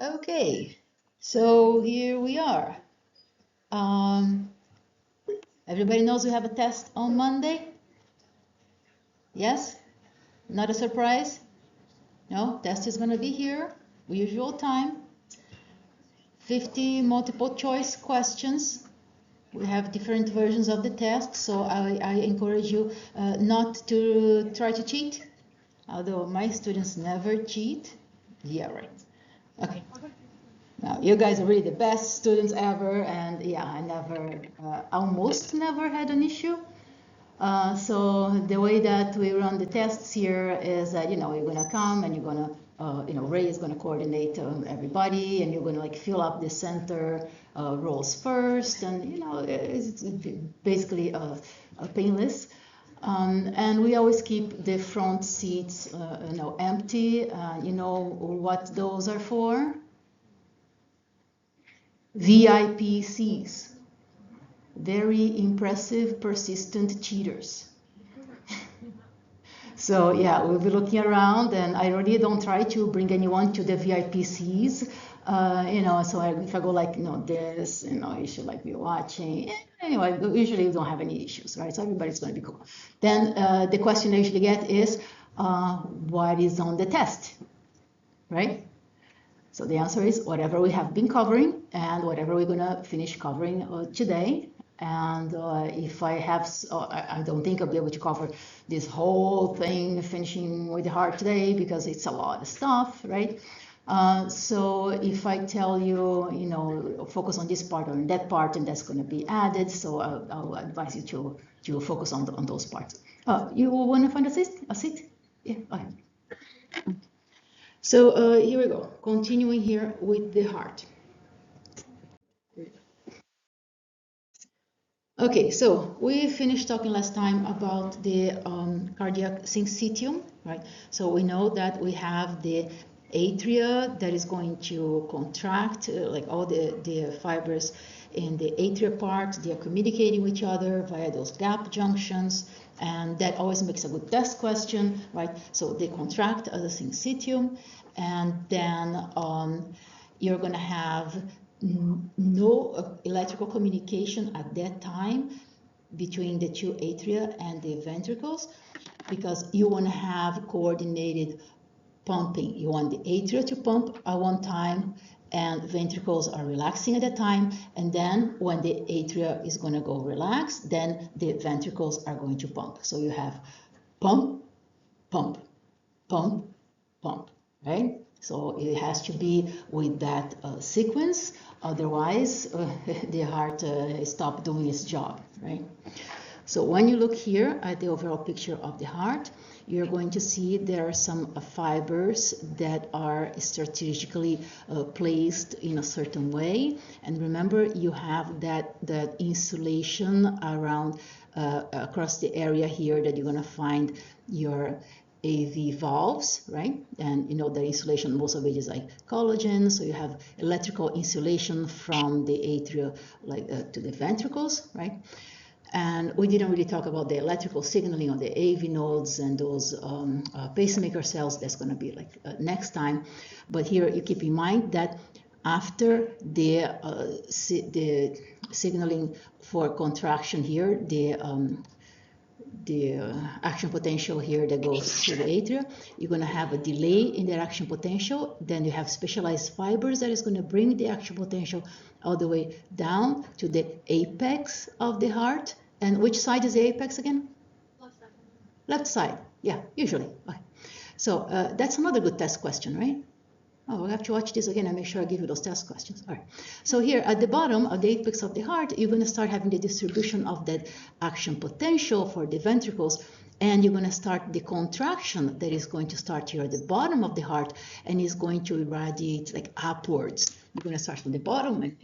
Okay, so here we are. Um, Everybody knows we have a test on Monday? Yes? Not a surprise? No, test is going to be here, usual time. 50 multiple choice questions. We have different versions of the test, so I encourage you not to try to cheat, although my students never cheat. Yeah, right. Okay. Now, you guys are really the best students ever, and yeah, I never, almost never had an issue. So the way that we run the tests here is that, you're gonna come and you're gonna, Ray is gonna coordinate everybody, and you're gonna like fill up the center roles first, and it's basically painless. And we always keep the front seats, empty. You know what those are for? VIPCs, very impressive, persistent cheaters. So yeah, we'll be looking around, and I really don't try to bring anyone to the VIPCs. So if I go like, this, you should like be watching. Anyway, usually you don't have any issues, right? So everybody's going to be cool. Then the question I usually get is, what is on the test, right? So the answer is whatever we have been covering and whatever we're going to finish covering today. And if I have, I don't think I'll be able to cover this whole thing finishing with the heart today because it's a lot of stuff, right? So if I tell you, focus on this part or on that part, and that's going to be added. So I'll advise you to focus on those parts. You want to find a seat? A seat? Yeah. Okay. So here we go, continuing here with the heart. Okay, so we finished talking last time about the cardiac syncytium, right? So we know that we have the atria that is going to contract, like all the fibers in the atria part, they are communicating with each other via those gap junctions, and that always makes a good test question, right? So they contract as a syncytium, and then you're going to have no electrical communication at that time between the two atria and the ventricles, because you want to have coordinated pumping. You want the atria to pump at one time, and ventricles are relaxing at that time, and then when the atria is going to go relax, then the ventricles are going to pump. So you have pump, pump, pump, pump, right? So it has to be with that sequence, otherwise the heart stops doing its job, right? So when you look here at the overall picture of the heart, you're going to see there are some fibers that are strategically placed in a certain way. And remember, you have that insulation around across the area here that you're going to find your AV valves, right? And the insulation, most of it is like collagen, so you have electrical insulation from the atria to the ventricles, right? And we didn't really talk about the electrical signaling on the AV nodes and those pacemaker cells. That's going to be like next time. But here you keep in mind that after the signaling for contraction here, the action potential here that goes to the atria, you're going to have a delay in the action potential. Then you have specialized fibers that is going to bring the action potential all the way down to the apex of the heart. And which side is the apex again? Left side. Left side, yeah, usually. Okay. So that's another good test question, right? Oh, we'll have to watch this again and make sure I give you those test questions. All right. So here at the bottom of the apex of the heart, you're going to start having the distribution of that action potential for the ventricles, and you're going to start the contraction that is going to start here at the bottom of the heart and is going to irradiate like upwards. You're going to start from the bottom and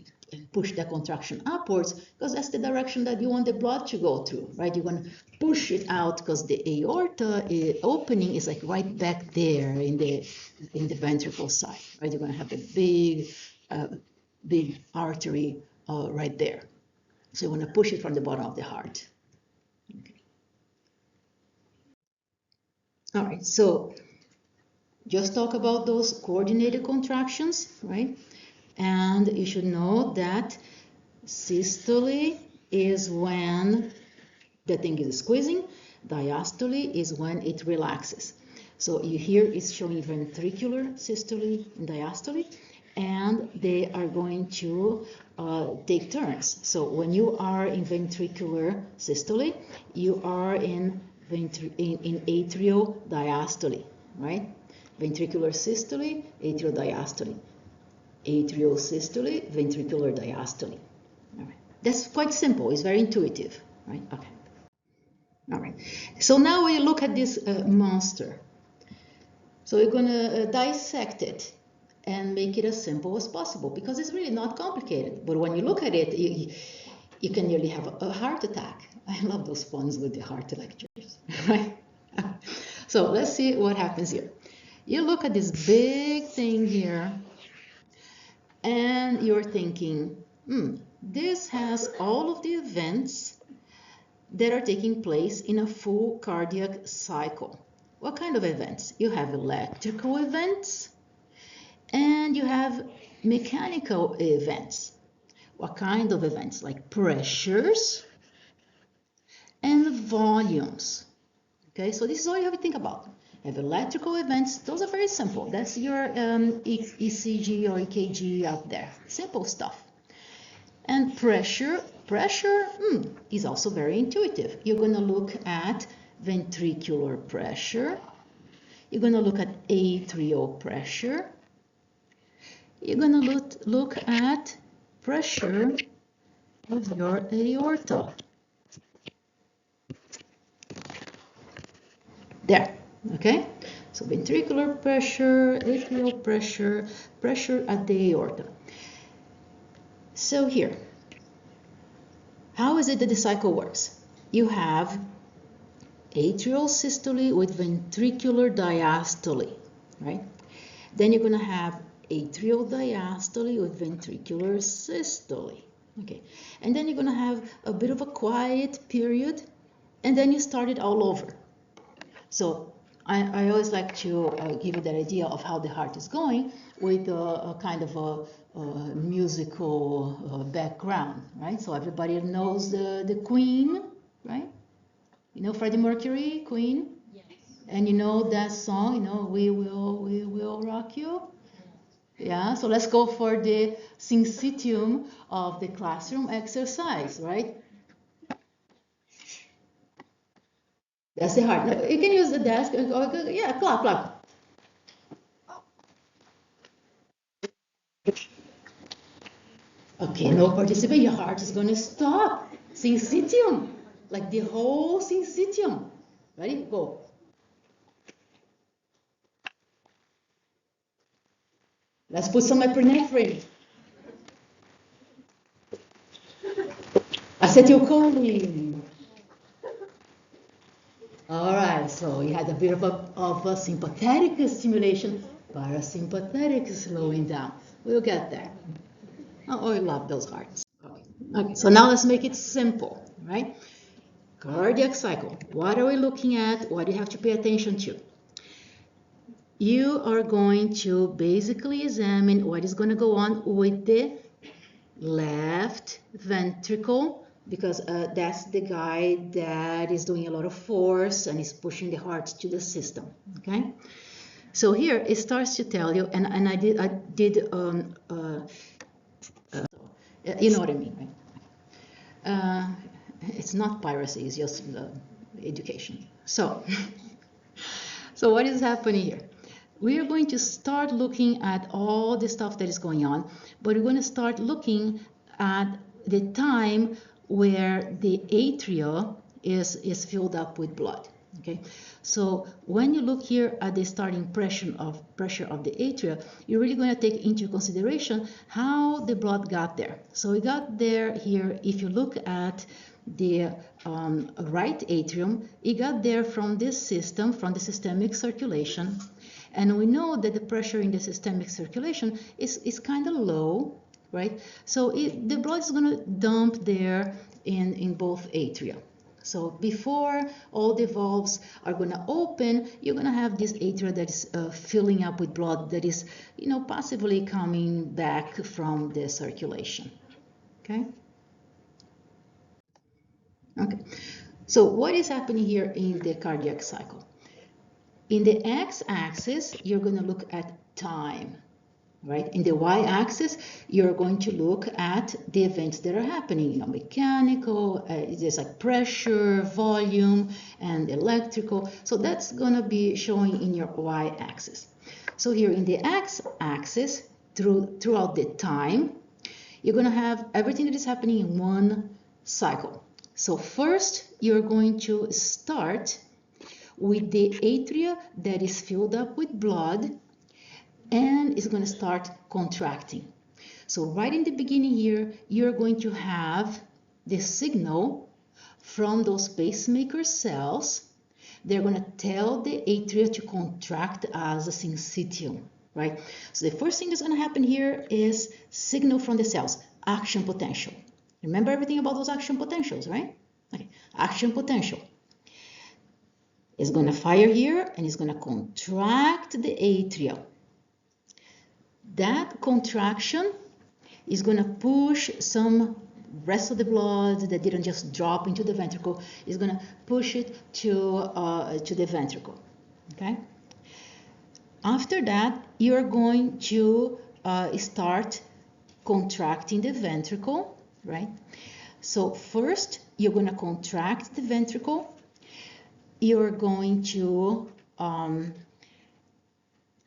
push that contraction upwards because that's the direction that you want the blood to go through, right? You're going to push it out because the aorta opening is like right back there in the ventricle side, right? You're going to have a big artery right there. So you want to push it from the bottom of the heart. Okay. All right, so just talk about those coordinated contractions, right? And you should know that systole is when the thing is squeezing, diastole is when it relaxes. So you here is showing ventricular systole and diastole, and they are going to take turns. So when you are in ventricular systole, you are in atrial diastole, right? Ventricular systole, atrial diastole. Atrial systole, ventricular diastole. All right. That's quite simple. It's very intuitive, right? Okay. All right. So now we look at this monster. So we're going to dissect it and make it as simple as possible because it's really not complicated. But when you look at it, you can nearly have a heart attack. I love those puns with the heart lectures, right? So let's see what happens here. You look at this big thing here, and you're thinking, this has all of the events that are taking place in a full cardiac cycle. What kind of events? You have electrical events and you have mechanical events. What kind of events? Like pressures and volumes. Okay, so this is all you have to think about. You have electrical events. Those are very simple. That's your ECG or EKG out there. Simple stuff. And pressure is also very intuitive. You're going to look at ventricular pressure. You're going to look at atrial pressure. You're going to look at pressure of your aorta. There, okay? So ventricular pressure, atrial pressure, pressure at the aorta. So here, how is it that the cycle works? You have atrial systole with ventricular diastole, right? Then you're going to have atrial diastole with ventricular systole, okay? And then you're going to have a bit of a quiet period, and then you start it all over. So I always like to give you that idea of how the heart is going with a kind of a musical background, right? So everybody knows the Queen, right? You know Freddie Mercury, Queen? Yes. And you know that song, you know, we will rock you? Yeah, so let's go for the syncytium of the classroom exercise, right? That's the heart. Now, you can use the desk. Yeah, clap, clap. Okay, no participate. Your heart is going to stop. Syncytium, like the whole syncytium. Ready? Go. Let's put some epinephrine. Acetylcholine. All right, so you had a bit of a sympathetic stimulation, parasympathetic slowing down. We'll get there. Oh, I love those hearts. Okay, so now let's make it simple, right? Cardiac cycle. What are we looking at? What do you have to pay attention to? You are going to basically examine what is going to go on with the left ventricle, because that's the guy that is doing a lot of force and is pushing the heart to the system, okay? So here it starts to tell you, and I did you know what I mean, right? It's not piracy, it's just education. So, so what is happening here? We are going to start looking at all the stuff that is going on, but we're going to start looking at the time where the atria is filled up with blood. Okay, so when you look here at the starting pressure of the atria, you're really going to take into consideration how the blood got there. So it got there here. If you look at the right atrium, it got there from this system, from the systemic circulation. And we know that the pressure in the systemic circulation is kind of low, right? So the blood is going to dump there in both atria. So before all the valves are going to open, you're going to have this atria that is filling up with blood that is, passively coming back from the circulation. Okay? Okay. So what is happening here in the cardiac cycle? In the x-axis, you're going to look at time. Right? In the y-axis, you're going to look at the events that are happening, mechanical, there's like pressure, volume, and electrical. So that's going to be showing in your y-axis. So here in the x-axis, throughout the time, you're going to have everything that is happening in one cycle. So first, you're going to start with the atria that is filled up with blood, and it's going to start contracting. So right in the beginning here, you're going to have the signal from those pacemaker cells. They're going to tell the atria to contract as a syncytium, right? So the first thing that's going to happen here is signal from the cells, action potential. Remember everything about those action potentials, right? Okay. Action potential is going to fire here and it's going to contract the atria. That contraction is going to push some rest of the blood that didn't just drop into the ventricle, is going to push it to the ventricle. Okay. After that, you're going to start contracting the ventricle, right? So first, you're going to contract the ventricle. You're going to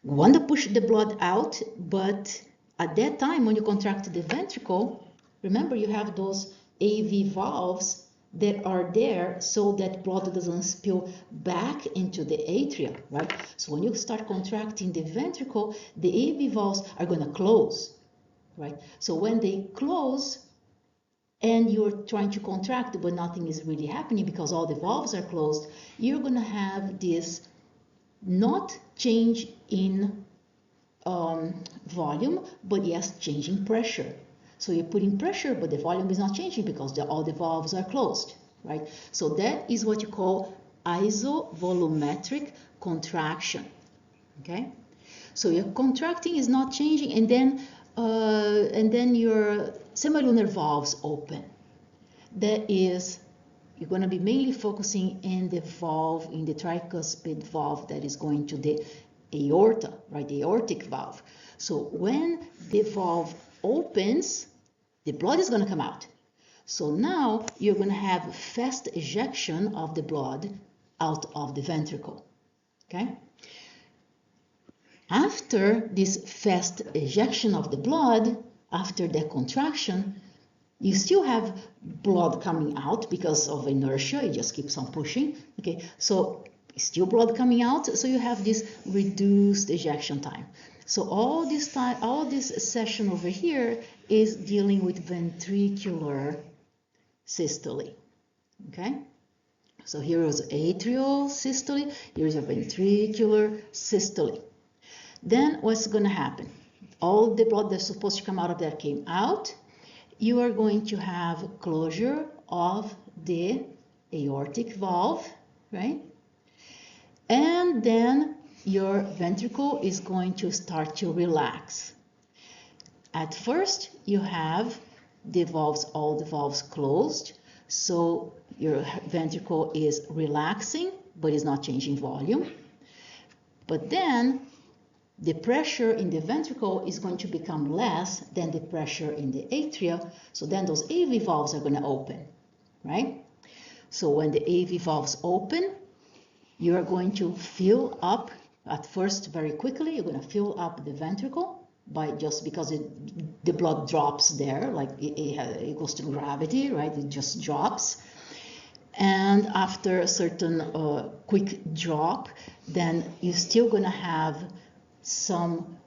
want to push the blood out, but at that time when you contract the ventricle, remember you have those AV valves that are there so that blood doesn't spill back into the atria, right? So when you start contracting the ventricle, the AV valves are going to close, right? So when they close and you're trying to contract but nothing is really happening because all the valves are closed, you're going to have this not change in volume, but yes, changing pressure. So you're putting pressure, but the volume is not changing because all the valves are closed, right? So that is what you call isovolumetric contraction, okay? So your contracting is not changing, and then your semilunar valves open. That is, you're going to be mainly focusing in the valve, in the tricuspid valve that is going to the aorta, right, the aortic valve. So when the valve opens, the blood is going to come out. So now you're going to have fast ejection of the blood out of the ventricle, okay? After this fast ejection of the blood, after the contraction, you still have blood coming out because of inertia, it just keeps on pushing, okay? So still blood coming out, so you have this reduced ejection time. So all this time, all this session over here is dealing with ventricular systole, okay? So here is atrial systole, here's a ventricular systole. Then what's going to happen? All the blood that's supposed to come out of there came out. You are going to have closure of the aortic valve, right? And then your ventricle is going to start to relax. At first, you have the valves, all the valves closed, so your ventricle is relaxing, but it's not changing volume. But then the pressure in the ventricle is going to become less than the pressure in the atria, so then those AV valves are going to open, right? So when the AV valves open, you are going to fill up, at first very quickly, you're going to fill up the ventricle by just because the blood drops there, like it goes through gravity, right? It just drops. And after a certain quick drop, then you're still going to have some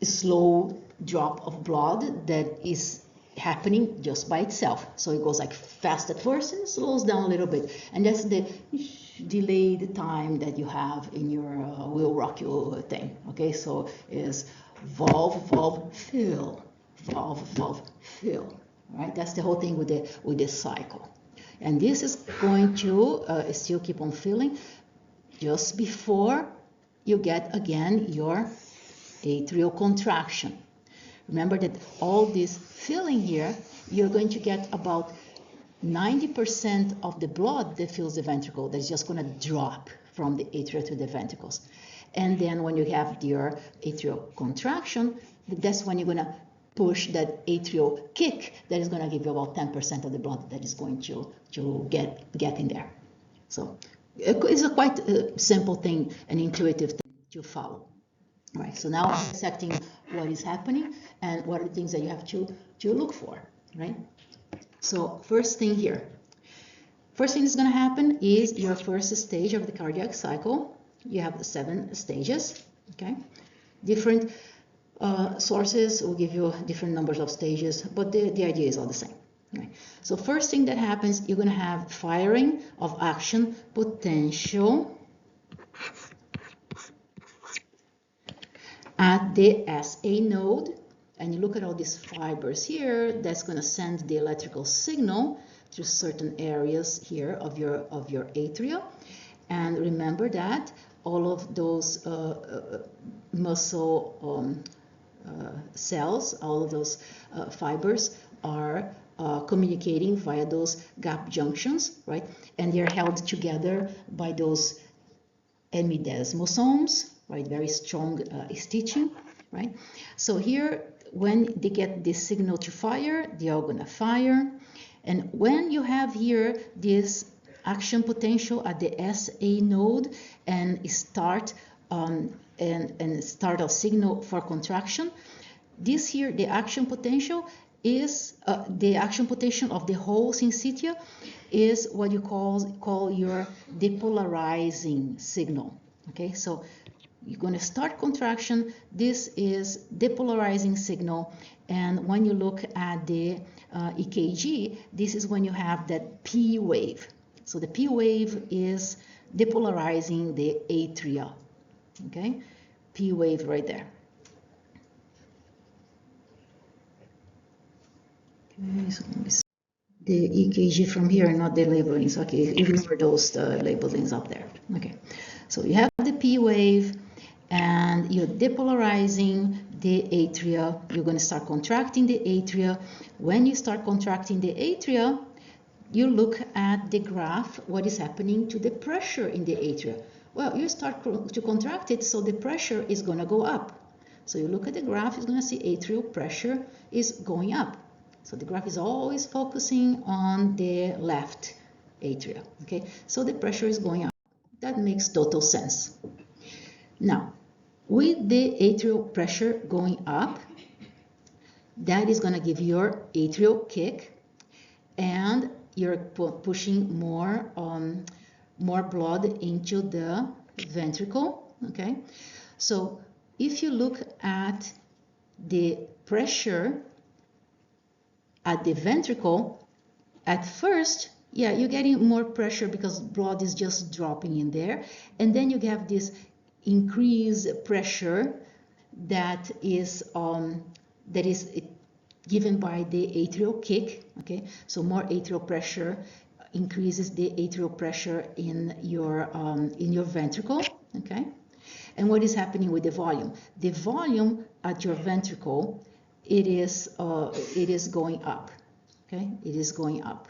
slow drop of blood that is happening just by itself. So it goes like fast at first and slows down a little bit. And that's the delayed time that you have in your will rock you thing. Okay, so is valve, valve, fill, valve, valve, fill. Right? That's the whole thing with the cycle. And this is going to still keep on filling just before you get again your atrial contraction. Remember that all this filling here, you're going to get about 90% of the blood that fills the ventricle that's just going to drop from the atria to the ventricles. And then when you have your atrial contraction, that's when you're going to push that atrial kick that is going to give you about 10% of the blood that is going to get in there. So it's a quite simple thing, an intuitive thing to follow. All right, so now I'm dissecting what is happening and what are the things that you have to look for, right? So first thing here. First thing that's going to happen is your first stage of the cardiac cycle. You have 7 stages, okay? Different sources will give you different numbers of stages, but the idea is all the same. Right? So first thing that happens, you're going to have firing of action potential at the SA node. And you look at all these fibers here, that's going to send the electrical signal to certain areas here of your atria. And remember that all of those muscle cells, all of those fibers are communicating via those gap junctions, right? And they're held together by those hemidesmosomes, right? Very strong stitching, right? So here, when they get this signal to fire, they are going to fire. And when you have here this action potential at the SA node and start start a signal for contraction, this here, the action potential is the action potential of the whole syncytia is what you call your depolarizing signal. Okay, so you're going to start contraction. This is depolarizing signal, and when you look at the EKG, this is when you have that P wave. So the P wave is depolarizing the atria. Okay, P wave right there. Okay, so let me see. The EKG from here, not the labelings. Okay, ignore those labelings up there. Okay, so you have the P wave, and you're depolarizing the atria. You're going to start contracting the atria. When you start contracting the atria, you look at the graph, what is happening to the pressure in the atria. Well, you start to contract it, so the pressure is going to go up. So you look at the graph, you're going to see atrial pressure is going up. So the graph is always focusing on the left atria, okay? So the pressure is going up. That makes total sense. Now, with the atrial pressure going up, that is going to give your atrial kick, and you're pushing more blood into the ventricle, okay? So if you look at the pressure at the ventricle, at first, yeah, you're getting more pressure because blood is just dropping in there, and then you have this increased pressure that is given by the atrial kick. Okay, so more atrial pressure increases the atrial pressure in your ventricle. Okay, and what is happening with the volume? The volume at your ventricle, it is going up. Okay, it is going up.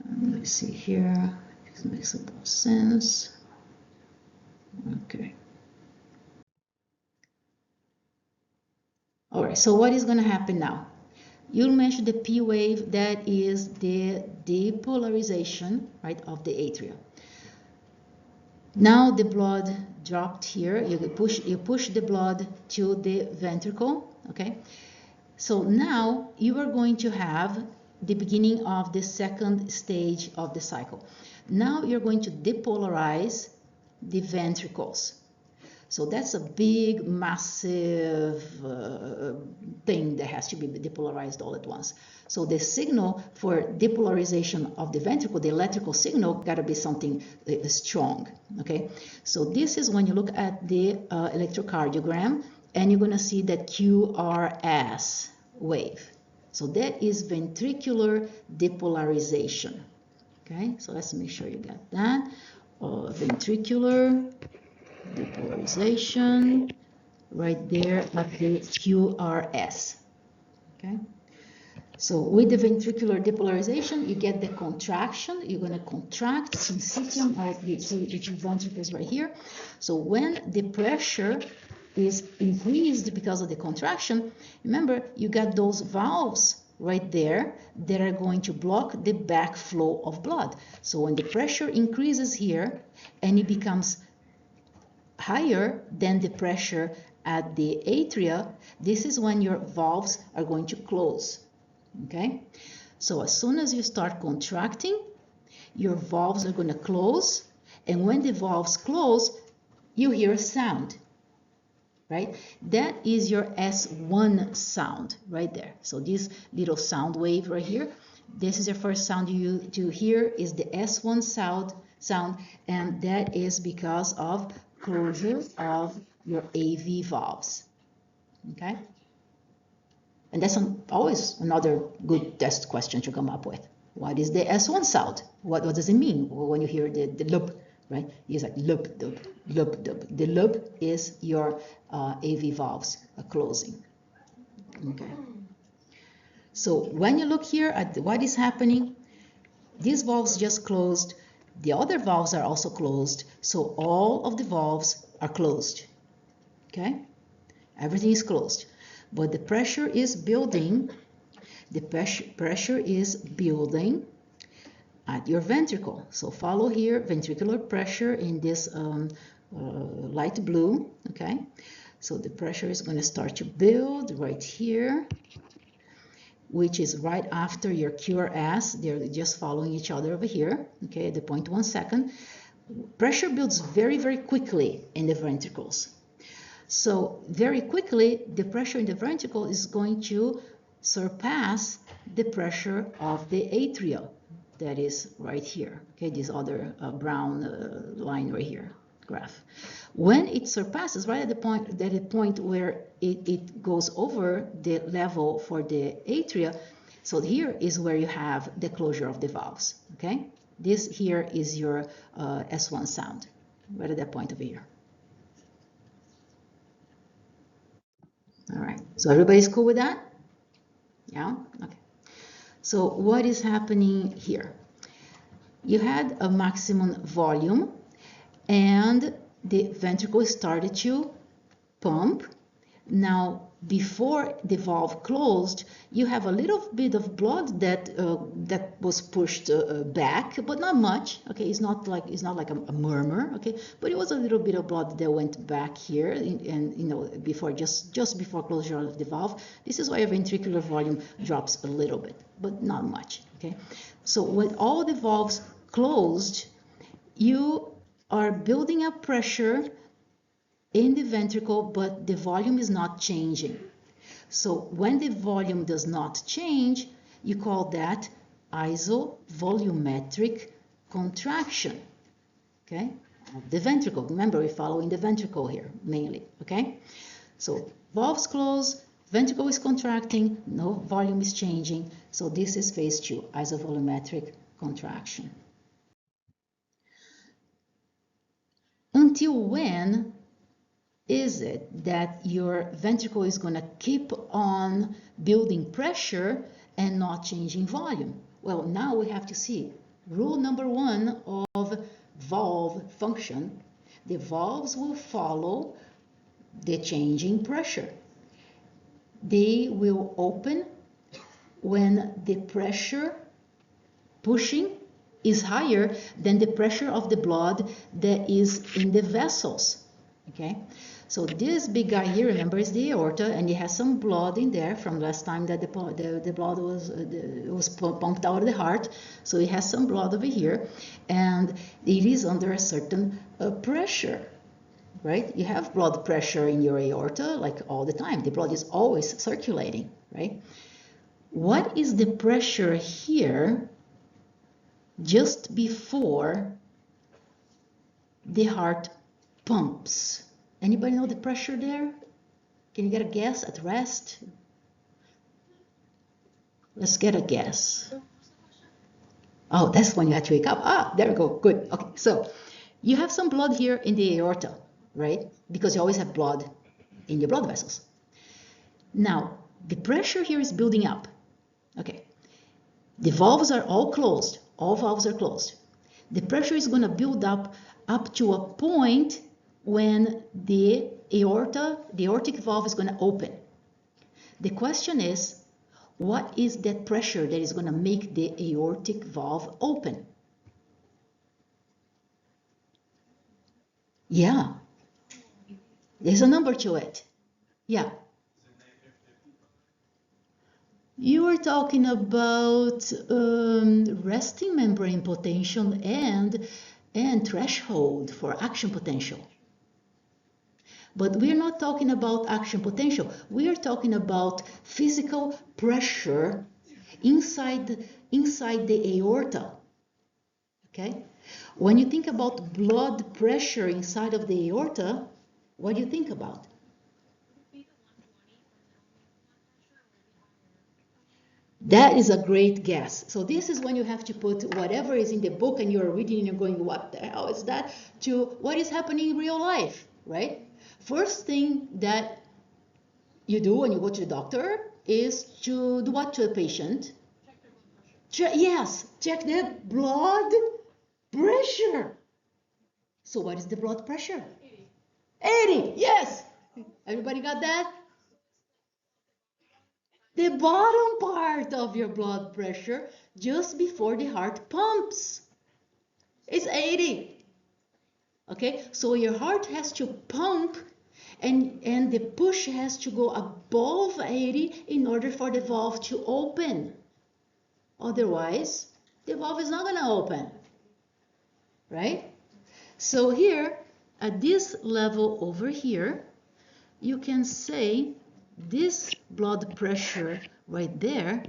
Let me see here. This makes a lot of sense. Okay. All right, so what is going to happen now? You'll mention the P wave, that is the depolarization, right, of the atria. Now the blood dropped here. You push the blood to the ventricle, okay? So now you are going to have the beginning of the second stage of the cycle. Now you're going to depolarize the ventricles. So that's a big, massive thing that has to be depolarized all at once. So the signal for depolarization of the ventricle, the electrical signal, got to be something strong, okay? So this is when you look at the electrocardiogram, and you're going to see that QRS wave, So that is ventricular depolarization. Okay, so let's make sure you got that. Ventricular depolarization right there at the QRS. Okay. So with the ventricular depolarization, you get the contraction. You're going to contract syncytium of the ventricles right here. So when the pressure is increased because of the contraction, remember you got those valves right there that are going to block the backflow of blood. So when the pressure increases here and it becomes higher than the pressure at the atria, this is when your valves are going to close. Okay, so as soon as you start contracting, your valves are going to close, and when the valves close, you hear a sound, right? That is your S1 sound right there. So this little sound wave right here, this is your first sound you to hear is the S1 sound, and that is because of closure of your AV valves. Okay. And that's always another good test question to come up with. What is the S1 sound? What does it mean when you hear the loop, right? It's like loop, loop, loop, loop. The loop is your AV valves closing. Okay. So when you look here at what is happening, these valves just closed. The other valves are also closed. So all of the valves are closed. Okay? Everything is closed. But the pressure is building. The pressure is building at your ventricle. So follow here, ventricular pressure in this light blue. Okay, so the pressure is going to start to build right here, which is right after your QRS. They're just following each other over here. Okay, at the 0.1 second. Pressure builds very, very quickly in the ventricles. So very quickly, the pressure in the ventricle is going to surpass the pressure of the atria. That is right here. Okay, this other brown line right here, graph. When it surpasses, right at the point where it goes over the level for the atria, so here is where you have the closure of the valves. Okay, this here is your S1 sound, right at that point over here. All right, so everybody's cool with that? Yeah, okay. So what is happening here? You had a maximum volume and the ventricle started to pump. Now, before the valve closed, you have a little bit of blood that was pushed back, but not much. Okay, it's not like a murmur. Okay, but it was a little bit of blood that went back here, and you know, before just before closure of the valve. This is why your ventricular volume drops a little bit, but not much. Okay, so with all the valves closed, you are building up pressure in the ventricle, but the volume is not changing. So when the volume does not change, you call that isovolumetric contraction, okay, of the ventricle. Remember, we're following the ventricle here mainly, okay? So valves close, ventricle is contracting, no volume is changing. So this is phase 2, isovolumetric contraction. Until when is it that your ventricle is going to keep on building pressure and not changing volume? Well, now we have to see rule number 1 of valve function. The valves will follow the changing pressure. They will open when the pressure pushing is higher than the pressure of the blood that is in the vessels. Okay, so this big guy here, remember, is the aorta, and it has some blood in there from last time that the blood was pumped out of the heart. So it has some blood over here, and it is under a certain pressure, right? You have blood pressure in your aorta like all the time. The blood is always circulating, right? What is the pressure here just before the heart pumps? Anybody know the pressure there? Can you get a guess at rest? Let's get a guess. Oh, that's when you have to wake up. Ah, there we go. Good. Okay, so you have some blood here in the aorta, right? Because you always have blood in your blood vessels. Now, the pressure here is building up. Okay, the valves are all closed. All valves are closed. The pressure is going to build up to a point when the aorta, the aortic valve is going to open. The question is, what is that pressure that is going to make the aortic valve open? Yeah, there's a number to it. Yeah. You were talking about resting membrane potential and threshold for action potential. But we're not talking about action potential. We are talking about physical pressure inside the aorta. Okay? When you think about blood pressure inside of the aorta, what do you think about? That is a great guess. So this is when you have to put whatever is in the book and you're reading and you're going, what the hell is that? To what is happening in real life, right? First thing that you do when you go to the doctor is to do what to a patient? Yes, check the blood pressure. So what is the blood pressure? 80, yes. Everybody got that? The bottom part of your blood pressure just before the heart pumps is 80. Okay, so your heart has to pump and the push has to go above 80 in order for the valve to open. Otherwise, the valve is not going to open, right? So here, at this level over here, you can say this blood pressure right there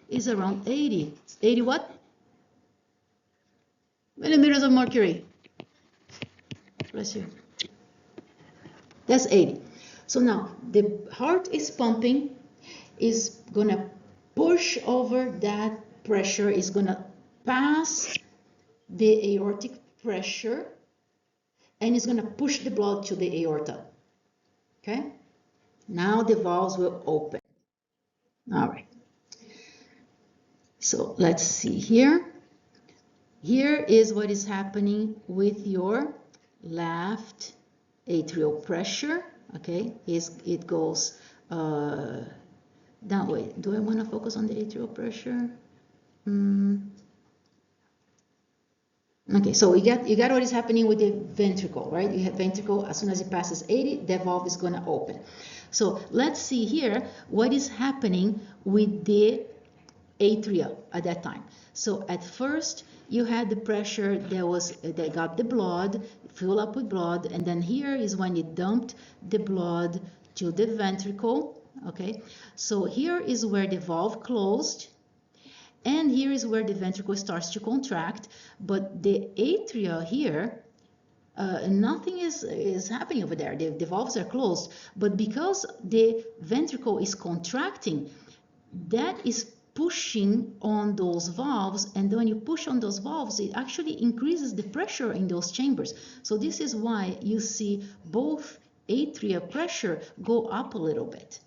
is around 80. 80 what? Millimeters of mercury. Bless you. That's 80. So now the heart is pumping, is gonna push over that pressure, is gonna pass the aortic pressure, and it's gonna push the blood to the aorta. Okay? Now the valves will open. All right. So let's see here. Here is what is happening with your left atrial pressure. Okay, it goes that way. Do I want to focus on the atrial pressure? Okay, so you got what is happening with the ventricle, right? You have ventricle, as soon as it passes 80, the valve is going to open. So let's see here what is happening with the atria at that time. So at first you had the pressure that got the blood, fill up with blood, and then here is when it dumped the blood to the ventricle. Okay, so here is where the valve closed, and here is where the ventricle starts to contract, but the atria here, nothing is happening over there. The valves are closed, but because the ventricle is contracting, that is pushing on those valves, and when you push on those valves, it actually increases the pressure in those chambers. So this is why you see both atria pressure go up a little bit.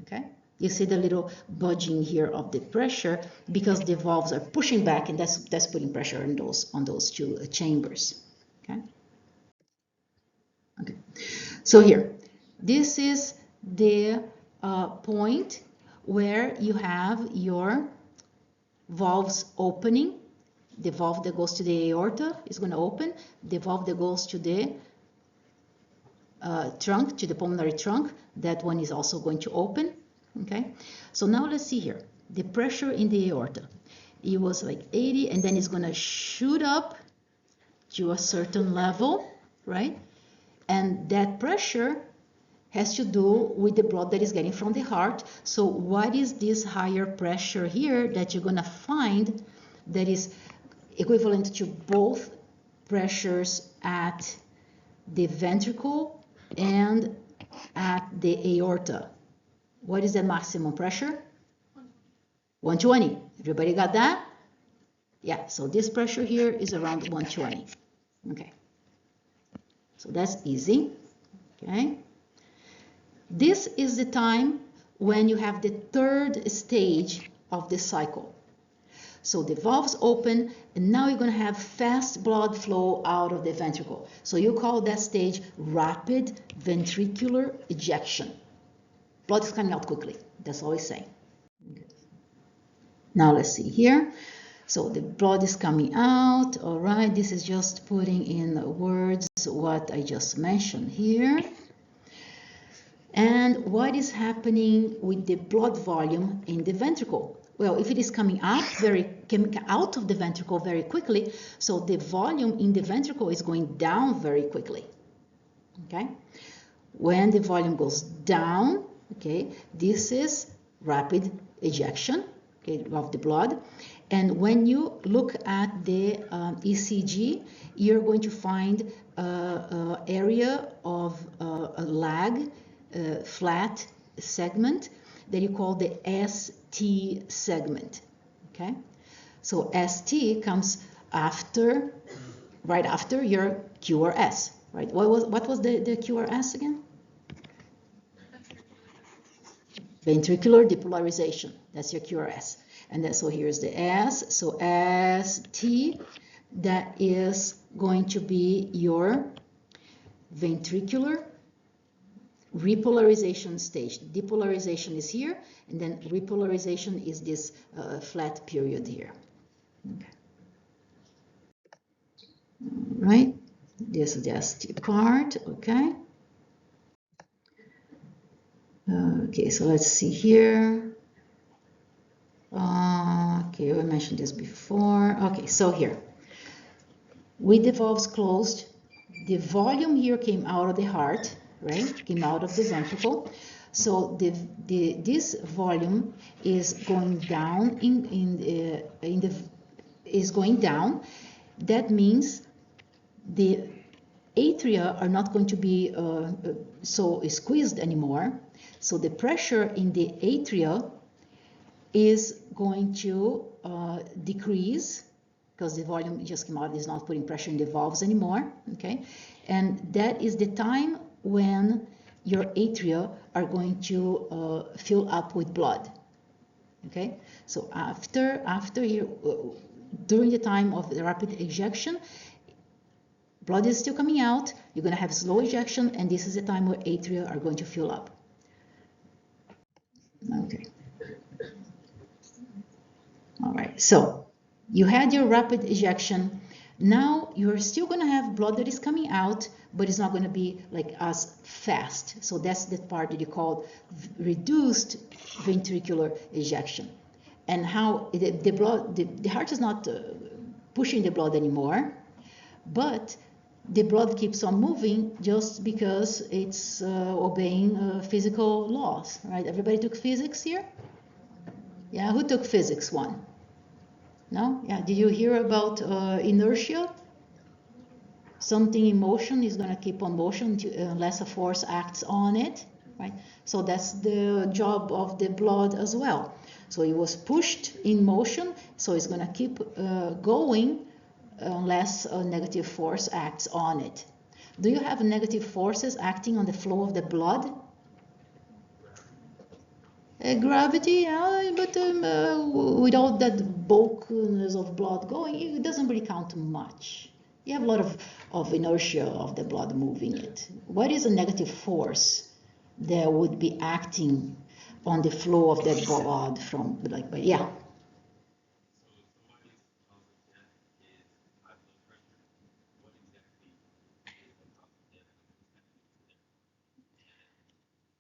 Okay, you see the little budging here of the pressure because the valves are pushing back, and that's putting pressure on those two chambers. Okay. Okay. So here, this is the point where you have your valves opening. The valve that goes to the aorta is going to open. The valve that goes to the trunk, to the pulmonary trunk, that one is also going to open. Okay, so now let's see here. The pressure in the aorta, it was like 80, and then it's going to shoot up to a certain level, right? And that pressure has to do with the blood that is getting from the heart. So what is this higher pressure here that you're going to find that is equivalent to both pressures at the ventricle and at the aorta? What is the maximum pressure? 120. Everybody got that? Yeah, so this pressure here is around 120. Okay, so that's easy. Okay, this is the time when you have the third stage of the cycle. So the valves open, and now you're going to have fast blood flow out of the ventricle. So you call that stage rapid ventricular ejection. Blood is coming out quickly. That's all it's saying. Now let's see here. So the blood is coming out. All right, this is just putting in words what I just mentioned here. And what is happening with the blood volume in the ventricle? Well, if it is coming out of the ventricle very quickly, so the volume in the ventricle is going down very quickly. Okay, when the volume goes down, okay, this is rapid ejection, okay, of the blood. And when you look at the ECG, you're going to find an area of a lag, flat segment that you call the ST segment. Okay, so ST comes after, right after your QRS. Right? What was the QRS again? Ventricular depolarization. That's your QRS. And then, so here's the S. So ST, that is going to be your ventricular repolarization stage. Depolarization is here, and then repolarization is this flat period here. Okay. All right, this is the ST part. Okay. Okay, so let's see here. Okay, we mentioned this before. Okay, so here, with the valves closed, the volume here came out of the heart, right? Came out of the ventricle. So this volume is going down is going down. That means the atria are not going to be so squeezed anymore. So the pressure in the atria is going to decrease because the volume just came out, is not putting pressure in the valves anymore, okay? And that is the time when your atria are going to fill up with blood, okay? So after you, during the time of the rapid ejection, blood is still coming out, you're going to have slow ejection, and this is the time where atria are going to fill up. Okay. All right, so you had your rapid ejection. Now you're still going to have blood that is coming out, but it's not going to be like as fast. So that's the part that you call reduced ventricular ejection. And how the heart is not pushing the blood anymore, but the blood keeps on moving just because it's obeying physical laws, right? Everybody took physics here? Yeah, who took physics 1? No? Yeah, did you hear about inertia? Something in motion is going to keep on motion unless a force acts on it, right? So that's the job of the blood as well. So it was pushed in motion, so it's going to keep going unless a negative force acts on it. Do you have negative forces acting on the flow of the blood? Gravity, but without that bulkiness of blood going, it doesn't really count much. You have a lot of inertia of the blood moving it. What is a negative force that would be acting on the flow of that blood from, like, yeah?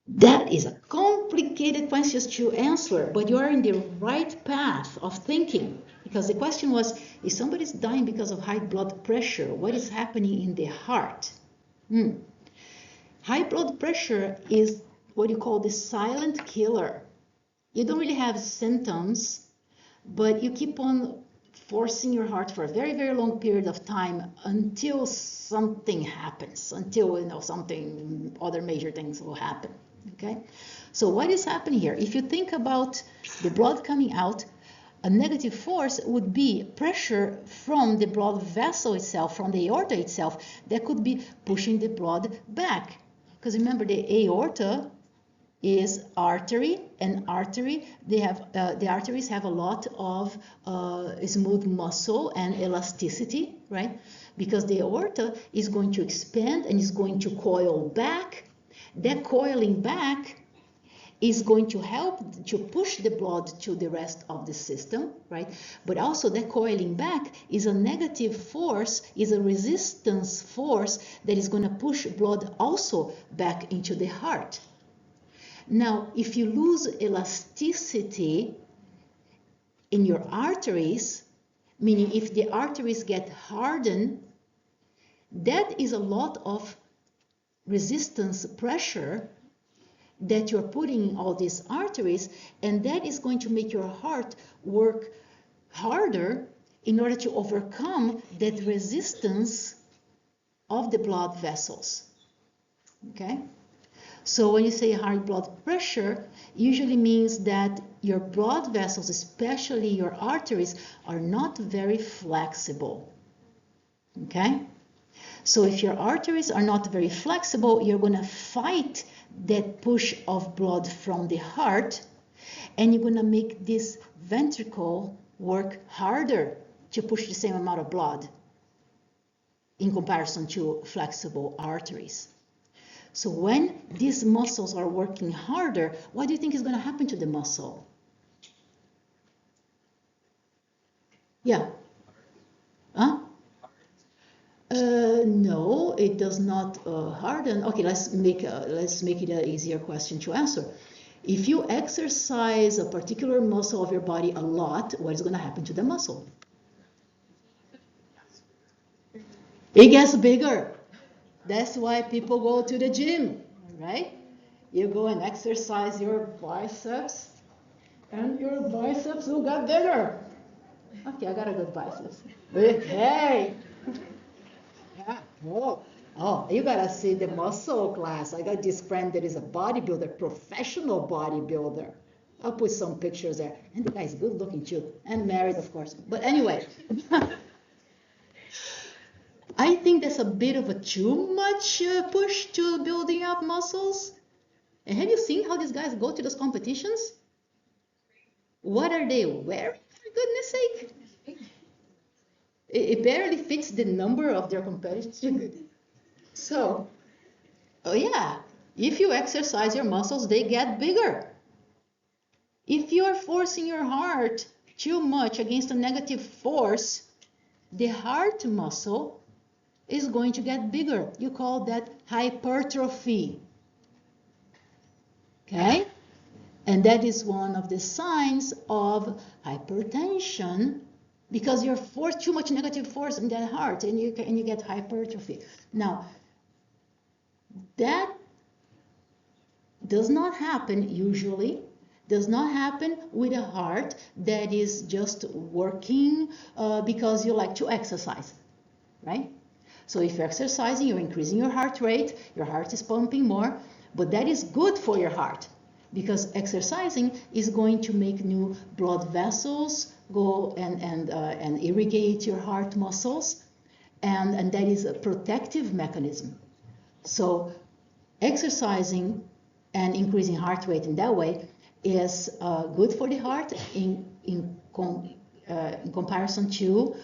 That is a complicated question to answer, but you are in the right path of thinking, because the question was, if somebody's dying because of high blood pressure, what is happening in the heart? High blood pressure is what you call the silent killer. You don't really have symptoms, but you keep on forcing your heart for a very, very long period of time until something happens, until something, other major things will happen. Okay, so what is happening here? If you think about the blood coming out, a negative force would be pressure from the blood vessel itself, from the aorta itself, that could be pushing the blood back. Because remember, the aorta is artery, and the arteries have a lot of smooth muscle and elasticity, right? Because the aorta is going to expand and is going to coil back. That coiling back is going to help to push the blood to the rest of the system, right? But also that coiling back is a negative force, is a resistance force that is going to push blood also back into the heart. Now, if you lose elasticity in your arteries, meaning if the arteries get hardened, that is a lot of resistance pressure that you're putting in all these arteries, and that is going to make your heart work harder in order to overcome that resistance of the blood vessels. Okay? So when you say high blood pressure, usually means that your blood vessels, especially your arteries, are not very flexible. Okay? So if your arteries are not very flexible, you're going to fight that push of blood from the heart, and you're going to make this ventricle work harder to push the same amount of blood in comparison to flexible arteries. So when these muscles are working harder, what do you think is going to happen to the muscle? Yeah. Huh? No, it does not harden. Okay, let's make it an easier question to answer. If you exercise a particular muscle of your body a lot, what is going to happen to the muscle? It gets bigger. That's why people go to the gym, right? You go and exercise your biceps, and your biceps will get bigger. Okay, I got a good biceps. Hey! Yeah. Oh, you gotta see the muscle class. I got this friend that is a bodybuilder, professional bodybuilder. I'll put some pictures there. And the guy's good looking too, and married, of course. But anyway, I think that's a bit of a too much push to building up muscles. And have you seen how these guys go to those competitions? What are they wearing, for goodness sake? It barely fits the number of their competitors. So, oh yeah, if you exercise your muscles, they get bigger. If you are forcing your heart too much against a negative force, the heart muscle is going to get bigger. You call that hypertrophy. Okay? And that is one of the signs of hypertension, because you're forced too much negative force in that heart, and you get hypertrophy. Now, that does not happen usually, does not happen with a heart that is just working because you like to exercise, right? So if you're exercising, you're increasing your heart rate, your heart is pumping more, but that is good for your heart, because exercising is going to make new blood vessels go and irrigate your heart muscles, and that is a protective mechanism. So exercising and increasing heart rate in that way is good for the heart in comparison to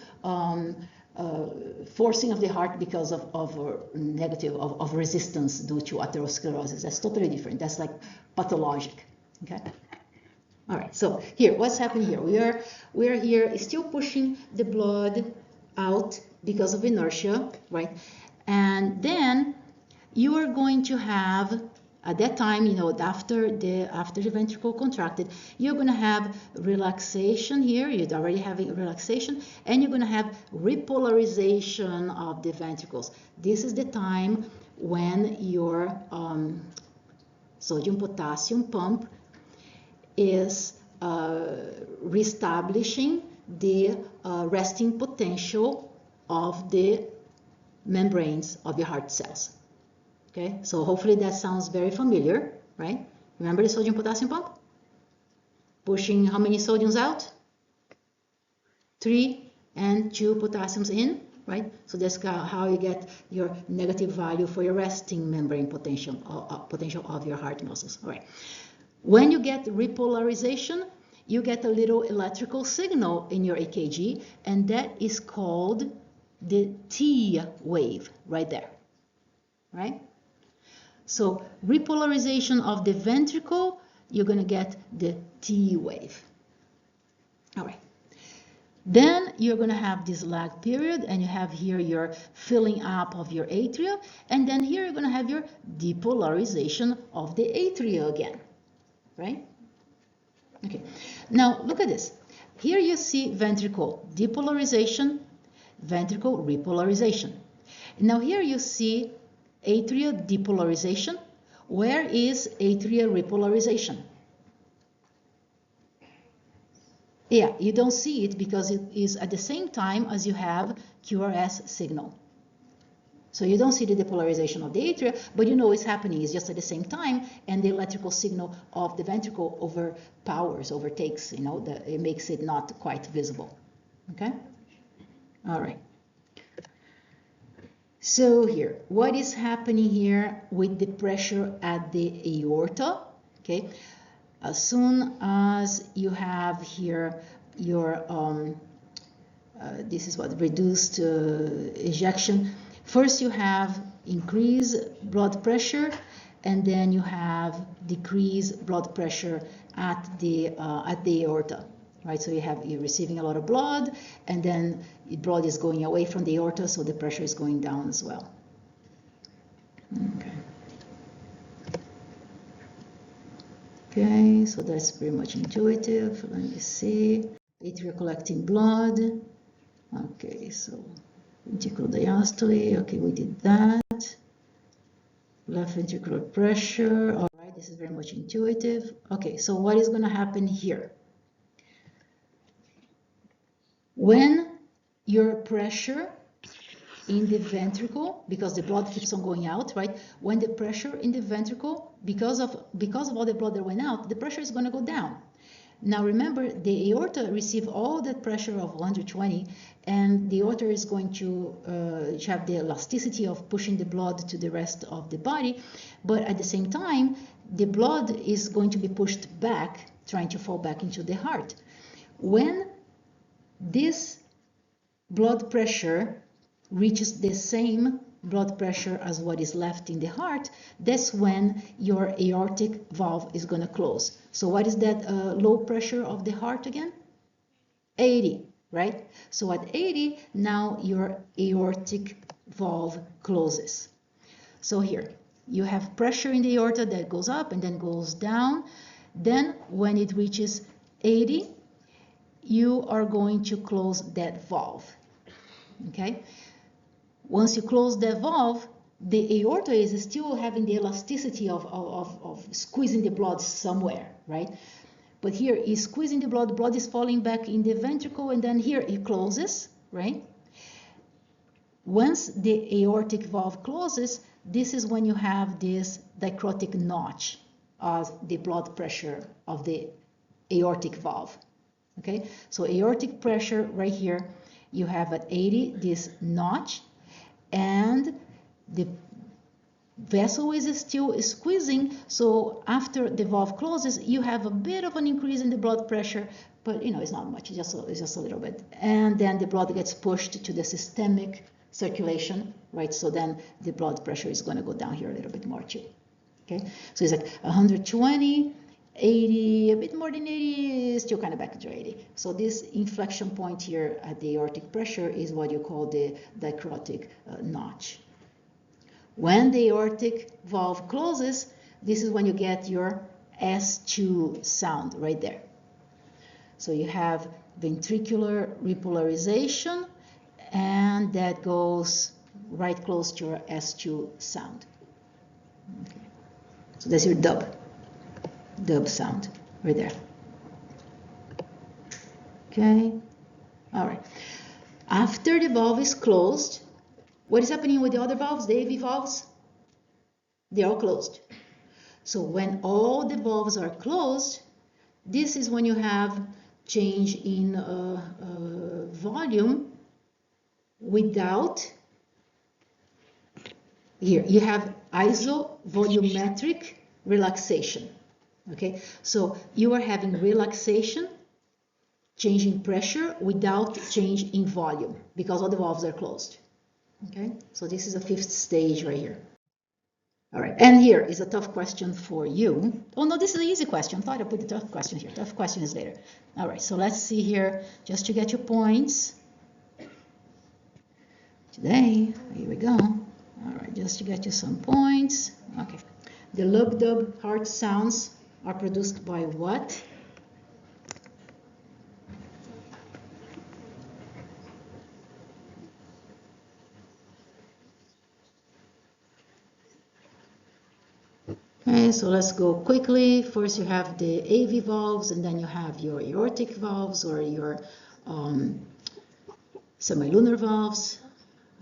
forcing of the heart because of resistance due to atherosclerosis. That's totally different. That's like pathologic. Okay. All right. So here, what's happening here? We are here still pushing the blood out because of inertia, right? And then you are going to have, at that time, after the ventricle contracted, you're going to have relaxation here. You're already having relaxation, and you're going to have repolarization of the ventricles. This is the time when your sodium-potassium pump is reestablishing the resting potential of the membranes of your heart cells. Okay, so hopefully that sounds very familiar, right? Remember the sodium-potassium pump? Pushing how many sodiums out? 3 and 2 potassiums in, right? So that's how you get your negative value for your resting membrane potential of your heart muscles. All right. When you get repolarization, you get a little electrical signal in your EKG, and that is called the T wave right there, right? So repolarization of the ventricle, you're going to get the T wave. All right. Then you're going to have this lag period, and you have here your filling up of your atria, and then here you're going to have your depolarization of the atria again, right? Okay, now look at this. Here you see ventricle depolarization, ventricle repolarization. Now here you see atria depolarization. Where is atria repolarization? Yeah, you don't see it because it is at the same time as you have QRS signal. So you don't see the depolarization of the atria, but you know it's happening. It's just at the same time, and the electrical signal of the ventricle overtakes, you know, it makes it not quite visible. Okay? All right. So here, what is happening here with the pressure at the aorta? Okay, as soon as you have here your this is what reduced ejection. First you have increased blood pressure, and then you have decreased blood pressure at the aorta, right? So you're receiving a lot of blood, and then the blood is going away from the aorta, so the pressure is going down as well. Okay. Okay, so that's pretty much intuitive. Let me see. Atria collecting blood. Okay, so ventricular diastole. Okay, we did that. Left ventricular pressure. All right, this is very much intuitive. Okay, so what is going to happen here? When your pressure in the ventricle, because the blood keeps on going out, right? When the pressure in the ventricle, because of all the blood that went out, the pressure is going to go down. Now remember, the aorta received all that pressure of 120, and the aorta is going to have the elasticity of pushing the blood to the rest of the body, but at the same time, the blood is going to be pushed back, trying to fall back into the heart. When this blood pressure reaches the same blood pressure as what is left in the heart, that's when your aortic valve is going to close. So what is that low pressure of the heart again? 80, right? So at 80, now your aortic valve closes. So here, you have pressure in the aorta that goes up and then goes down. Then when it reaches 80, you are going to close that valve, okay? Once you close the valve, the aorta is still having the elasticity of squeezing the blood somewhere, right? But here is squeezing the blood is falling back in the ventricle, and then here it closes, right? Once the aortic valve closes, this is when you have this dicrotic notch of the blood pressure of the aortic valve, okay? So aortic pressure right here, you have at 80 this notch, and the vessel is still squeezing, so after the valve closes, you have a bit of an increase in the blood pressure, but you know, it's not much, it's just a little bit. And then the blood gets pushed to the systemic circulation, right? So then the blood pressure is going to go down here a little bit more too, okay? So it's like 120, 80, a bit more than 80, still kind of back to 80. So this inflection point here at the aortic pressure is what you call the dicrotic notch. When the aortic valve closes, this is when you get your S2 sound right there. So you have ventricular repolarization, and that goes right close to your S2 sound. Okay. So that's your dub sound right there. Okay, all right. After the valve is closed, what is happening with the other valves, the AV valves? They're all closed. So when all the valves are closed, this is when you have change in volume without, here you have isovolumetric relaxation. Okay, so you are having relaxation, change in pressure without change in volume because all the valves are closed. Okay, so this is a fifth stage right here. All right, and here is a tough question for you. Oh no, this is an easy question. I thought I put the tough question here. Tough question is later. All right, so let's see here, just to get your points. Today, here we go. All right, just to get you some points. Okay, the lub-dub heart sounds are produced by what? Okay, so let's go quickly. First you have the AV valves, and then you have your aortic valves or your semilunar valves,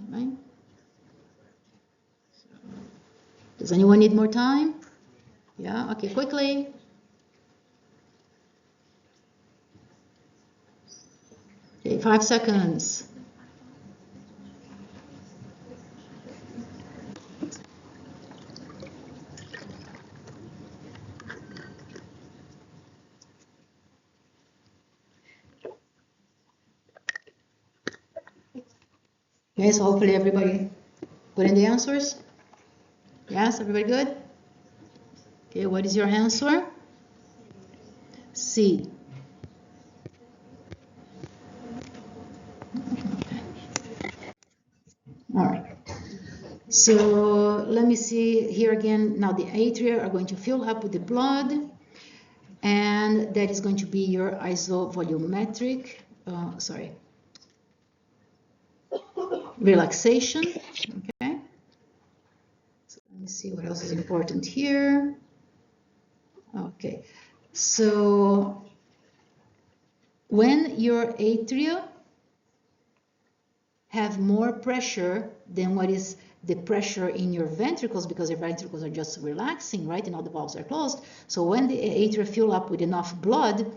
right? Does anyone need more time? Yeah, okay, quickly. Okay, 5 seconds. Okay, so hopefully everybody put in the answers. Yes, everybody good? Okay, what is your answer? C. All right. So let me see here again. Now the atria are going to fill up with the blood, and that is going to be your isovolumetric, relaxation. Okay. So let me see what else is important here. Okay. So when your atria have more pressure than what is the pressure in your ventricles, because your ventricles are just relaxing, right? And all the valves are closed. So when the atria fill up with enough blood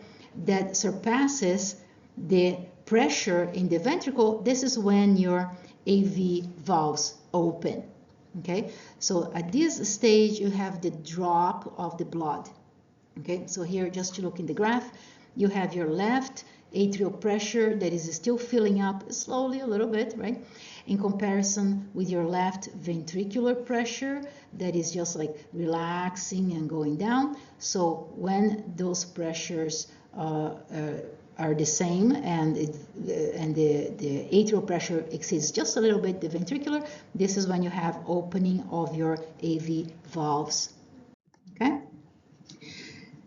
that surpasses the pressure in the ventricle, this is when your AV valves open. Okay, so at this stage you have the drop of the blood. Okay, so here, just to look in the graph, you have your left atrial pressure that is still filling up slowly a little bit, right? In comparison with your left ventricular pressure that is just like relaxing and going down. So when those pressures are the same and the atrial pressure exceeds just a little bit the ventricular, this is when you have opening of your AV valves. Okay?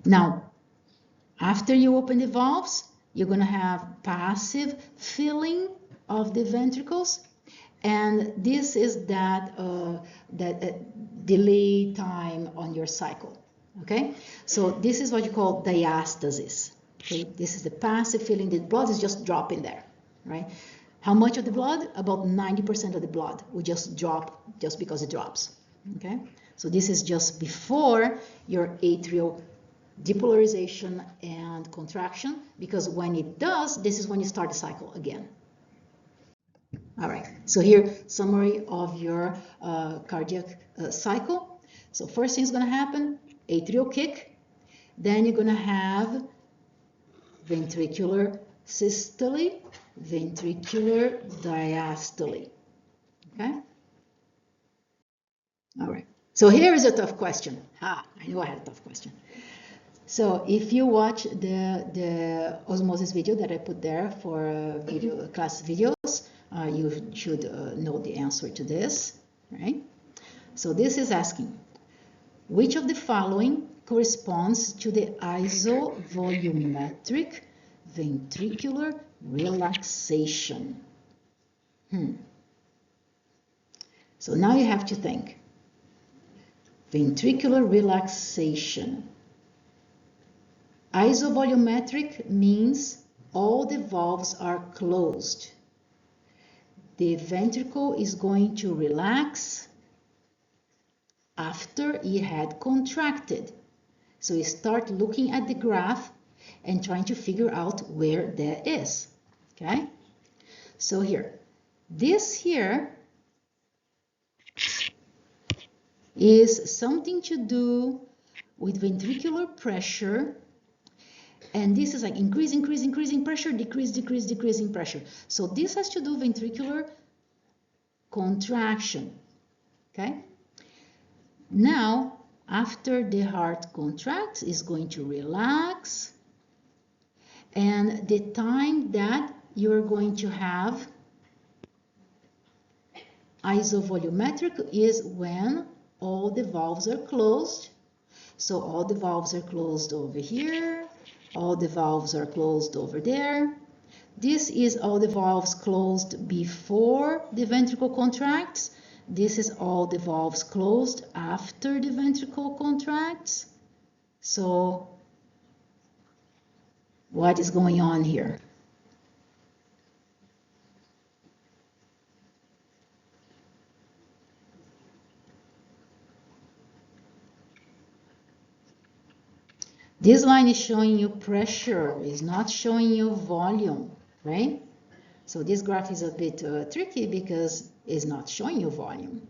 Now, after you open the valves, you're going to have passive filling of the ventricles, and this is that delay time on your cycle. Okay, so this is what you call diastasis. Okay, this is the passive filling. The blood is just dropping there, right? How much of the blood? About 90% of the blood will just drop just because it drops. Okay, so this is just before your atrial depolarization and contraction, because when it does, this is when you start the cycle again. All right, so here, summary of your cardiac cycle. So first thing is going to happen, atrial kick. Then you're going to have ventricular systole, ventricular diastole. Okay? All right, so here is a tough question. I knew I had a tough question. So if you watch the osmosis video that I put there for video class videos, you should know the answer to this, right? So this is asking, which of the following corresponds to the isovolumetric ventricular relaxation? So now you have to think. Ventricular relaxation. Isovolumetric means all the valves are closed. The ventricle is going to relax after it had contracted. So you start looking at the graph, and trying to figure out where that is. Okay, so here, this here is something to do with ventricular pressure, and this is like increasing pressure, decreasing pressure. So this has to do ventricular contraction. Okay, now after the heart contracts, it's going to relax, and the time that you're going to have isovolumetric is when all the valves are closed. So all the valves are closed over here, all the valves are closed over there. This is all the valves closed before the ventricle contracts. This is all the valves closed after the ventricle contracts. So what is going on here? This line is showing you pressure, is not showing you volume, right? So this graph is a bit tricky because it's not showing you volume.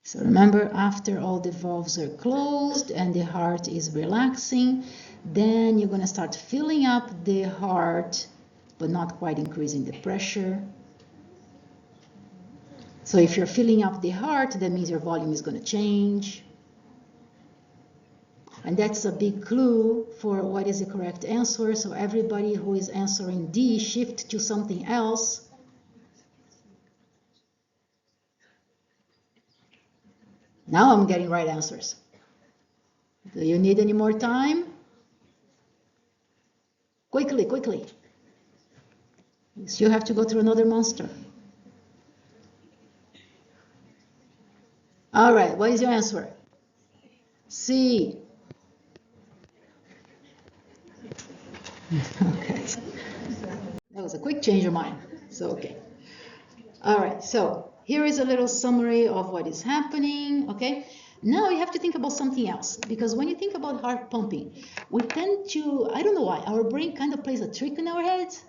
So remember, after all the valves are closed and the heart is relaxing, then you're going to start filling up the heart, but not quite increasing the pressure. So if you're filling up the heart, that means your volume is going to change. And that's a big clue for what is the correct answer. So everybody who is answering D, shift to something else. Now I'm getting right answers. Do you need any more time? Quickly, quickly. You still have to go through another monster. All right, what is your answer? C. Okay. That was a quick change of mind. So, okay. All right, so here is a little summary of what is happening, okay? Now you have to think about something else, because when you think about heart pumping, we tend to, I don't know why, our brain kind of plays a trick in our heads.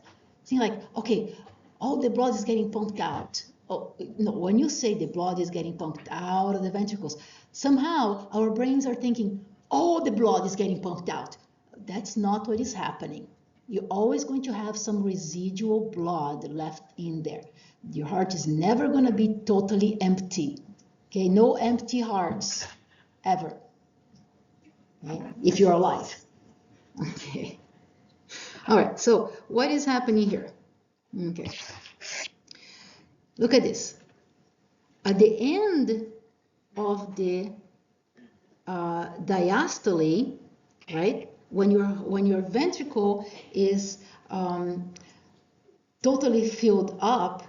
Think like, okay, all the blood is getting pumped out. Oh, no, when you say the blood is getting pumped out of the ventricles, somehow our brains are thinking, all the blood is getting pumped out. That's not what is happening. You're always going to have some residual blood left in there. Your heart is never going to be totally empty. Okay, no empty hearts, ever. Okay? If you're alive. Okay. All right, so what is happening here? Okay. Look at this. At the end of the diastole, right? When your ventricle is totally filled up,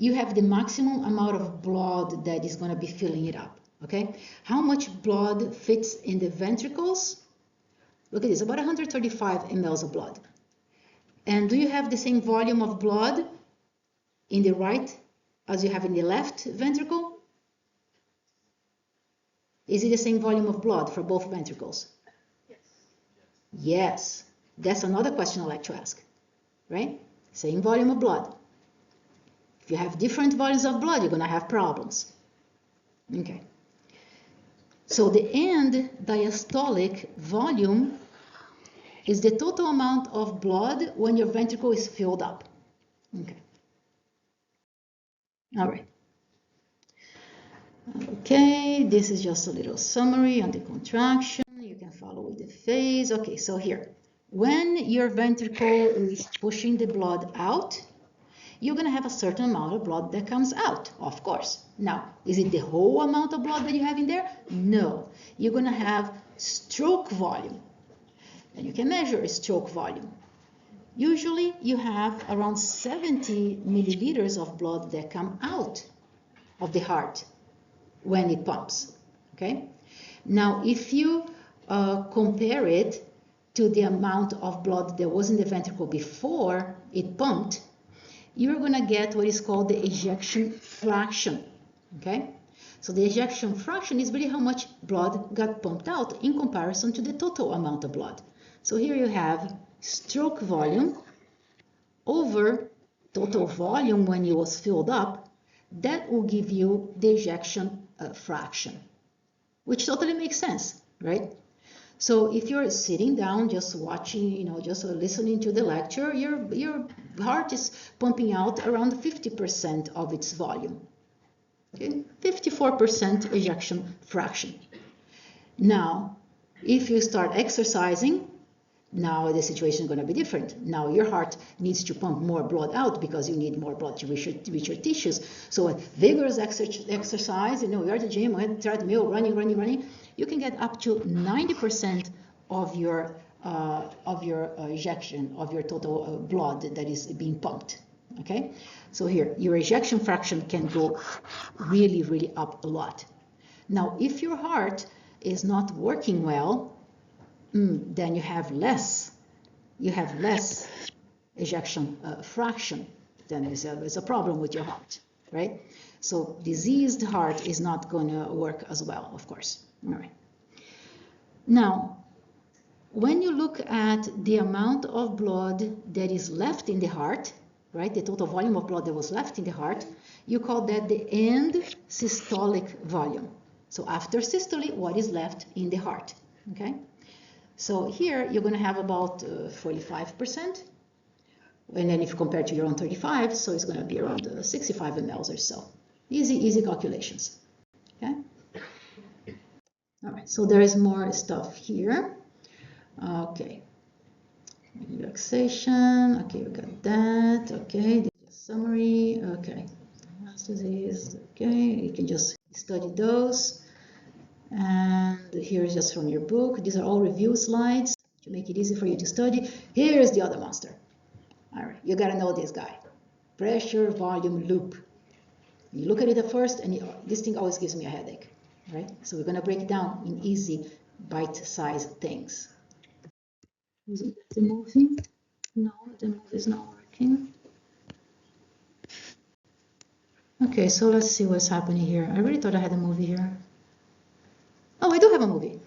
you have the maximum amount of blood that is going to be filling it up. Okay, how much blood fits in the ventricles? Look at this, about 135 mLs of blood. And do you have the same volume of blood in the right as you have in the left ventricle? Is it the same volume of blood for both ventricles? Yes. Yes. That's another question I like to ask, right? Same volume of blood. If you have different volumes of blood, you're going to have problems. Okay. So the end diastolic volume is the total amount of blood when your ventricle is filled up. Okay. All right. Okay, this is just a little summary on the contraction. You can follow with the phase. Okay, so here, when your ventricle is pushing the blood out, you're going to have a certain amount of blood that comes out, of course. Now, is it the whole amount of blood that you have in there? No. You're going to have stroke volume. And you can measure stroke volume. Usually, you have around 70 milliliters of blood that come out of the heart when it pumps. Okay? Now, if you compare it to the amount of blood that was in the ventricle before it pumped, you're going to get what is called the ejection fraction. Okay? So the ejection fraction is really how much blood got pumped out in comparison to the total amount of blood. So here you have stroke volume over total volume when it was filled up. That will give you the ejection fraction, which totally makes sense, right? So if you're sitting down just watching, just listening to the lecture, your heart is pumping out around 50% of its volume. Okay? 54% ejection fraction. Now, if you start exercising, now the situation is going to be different. Now your heart needs to pump more blood out because you need more blood to reach your tissues. So a vigorous exercise, you're at the gym, on the treadmill, running, you can get up to 90% of your ejection, of your total blood that is being pumped. Okay, so here your ejection fraction can go really, really up a lot. Now, if your heart is not working well, then you have less ejection fraction. Then there's a problem with your heart, right? So diseased heart is not going to work as well, of course. All right. Now, when you look at the amount of blood that is left in the heart, right, the total volume of blood that was left in the heart, you call that the end systolic volume. So after systole, what is left in the heart, okay? So here you're going to have about 45%, and then if you compare to your own 35, so it's going to be around 65 mLs or so. Easy calculations, okay? All right, so there is more stuff here. Okay, relaxation. Okay, we got that. Okay, this is a summary. Okay, disease. Okay, you can just study those. And here is just from your book. These are all review slides to make it easy for you to study. Here's the other monster. All right, you gotta know this guy. Pressure volume loop. You look at it at first, and this thing always gives me a headache, right? So we're gonna break it down in easy, bite-sized things. Is it the movie? No, the movie is not working. Okay, so let's see what's happening here. I really thought I had a movie here. Oh, I do have a movie.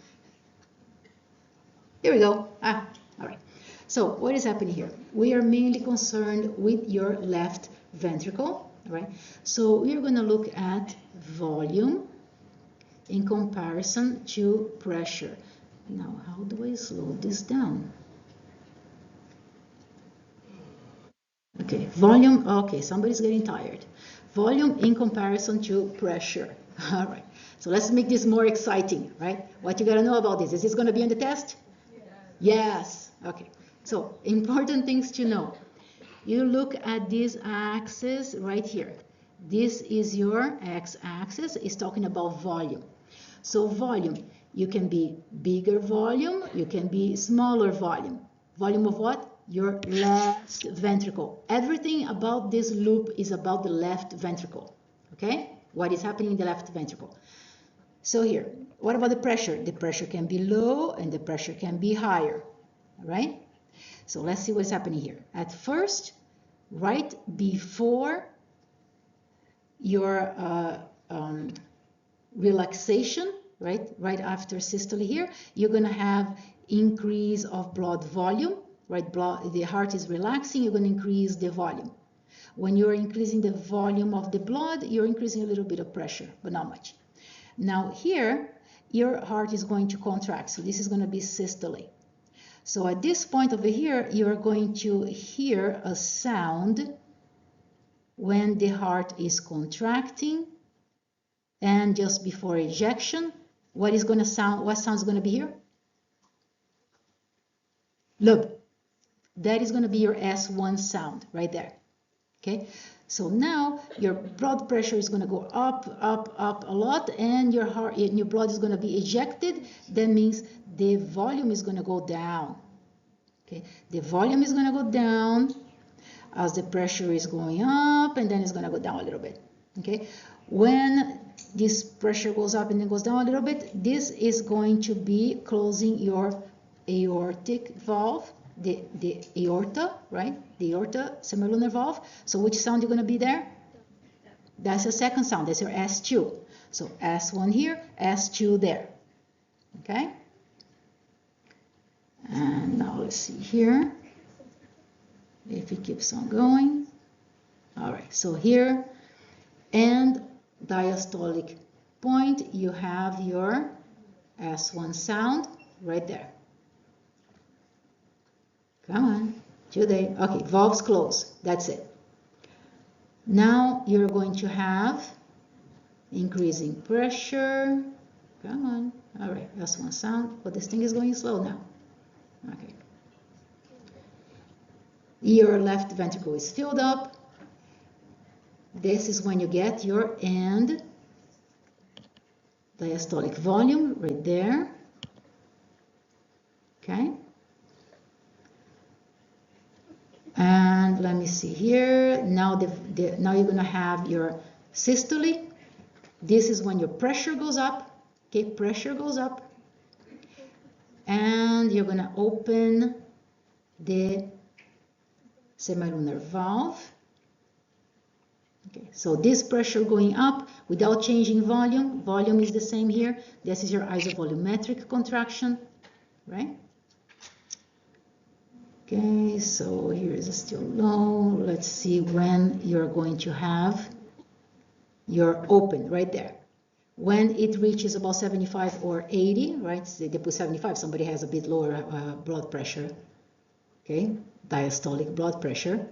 Here we go. All right. So what is happening here? We are mainly concerned with your left ventricle, all right? So we're going to look at volume in comparison to pressure. Now, how do I slow this down? Okay, volume. Okay, somebody's getting tired. Volume in comparison to pressure. All right. So let's make this more exciting, right? What you got to know about this? Is this going to be on the test? Yes. Okay. So important things to know. You look at this axis right here. This is your x-axis. It's talking about volume. So volume, you can be bigger volume, you can be smaller volume. Volume of what? Your left ventricle. Everything about this loop is about the left ventricle. Okay? What is happening in the left ventricle? So here, what about the pressure? The pressure can be low and the pressure can be higher. All right? So let's see what's happening here. At first, right before your relaxation, right after systole here, you're going to have increase of blood volume, right? The heart is relaxing, you're going to increase the volume. When you're increasing the volume of the blood, you're increasing a little bit of pressure, but not much. Now here, your heart is going to contract, so this is going to be systole. So at this point over here, you're going to hear a sound when the heart is contracting, and just before ejection, what sound's going to be here? Look, that is going to be your S1 sound right there. Okay, so now your blood pressure is going to go up a lot, and your blood is going to be ejected. That means the volume is going to go down. Okay, the volume is going to go down as the pressure is going up, and then it's going to go down a little bit. Okay, when this pressure goes up and then goes down a little bit, this is going to be closing your aortic valve, the aorta, right? The aorta semilunar valve. So which sound you're going to be there? That's your second sound. That's your S2. So S1 here, S2 there. Okay? And now let's see here if it keeps on going. All right, so here and diastolic point, you have your S1 sound right there. Come on, today. Okay, valves close. That's it. Now you're going to have increasing pressure. Come on. All right, S1 sound, but this thing is going slow now. Okay. Your left ventricle is filled up. This is when you get your end diastolic volume right there. Okay. And let me see here. Now now you're going to have your systole. This is when your pressure goes up. Okay, pressure goes up. And you're going to open the semilunar valve. Okay, so this pressure going up without changing volume. Volume is the same here. This is your isovolumetric contraction, right? Okay, so here is still low. Let's see when you're going to have your open right there. When it reaches about 75 or 80, right? So they put 75, somebody has a bit lower blood pressure, okay? Diastolic blood pressure.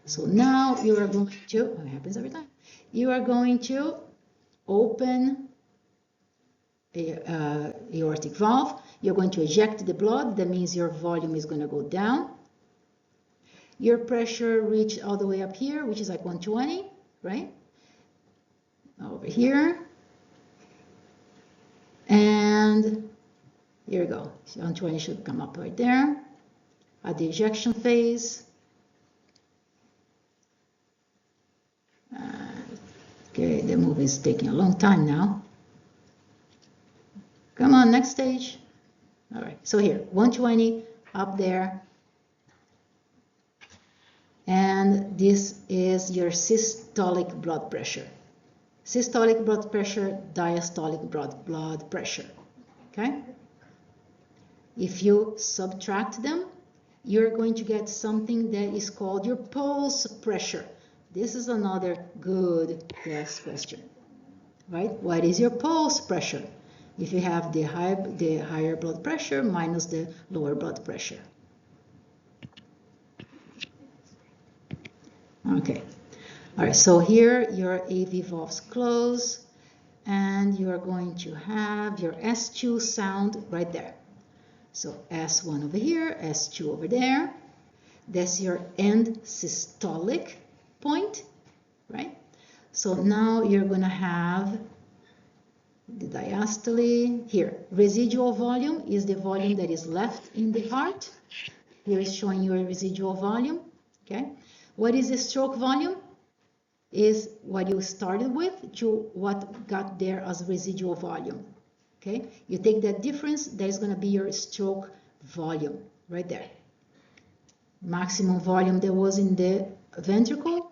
So now you are going to, it happens every time, you are going to open a aortic valve. You're going to eject the blood. That means your volume is going to go down. Your pressure reached all the way up here, which is like 120, right? Over here. And here we go. 120 should come up right there at the ejection phase. Okay, the movie is taking a long time now. Come on, next stage. All right, so here, 120 up there. And this is your systolic blood pressure. Systolic blood pressure, diastolic blood pressure, okay? If you subtract them, you're going to get something that is called your pulse pressure. This is another good class question, right? What is your pulse pressure? If you have the higher blood pressure minus the lower blood pressure. Okay. All right, so here your AV valves close and you're going to have your S2 sound right there. So S1 over here, S2 over there. That's your end systolic point, right? So now you're going to have the diastole here. Residual volume is the volume that is left in the heart. Here is showing you a residual volume, okay? What is the stroke volume? Is what you started with to what got there as residual volume, okay? You take that difference, that is going to be your stroke volume right there. Maximum volume that was in the ventricle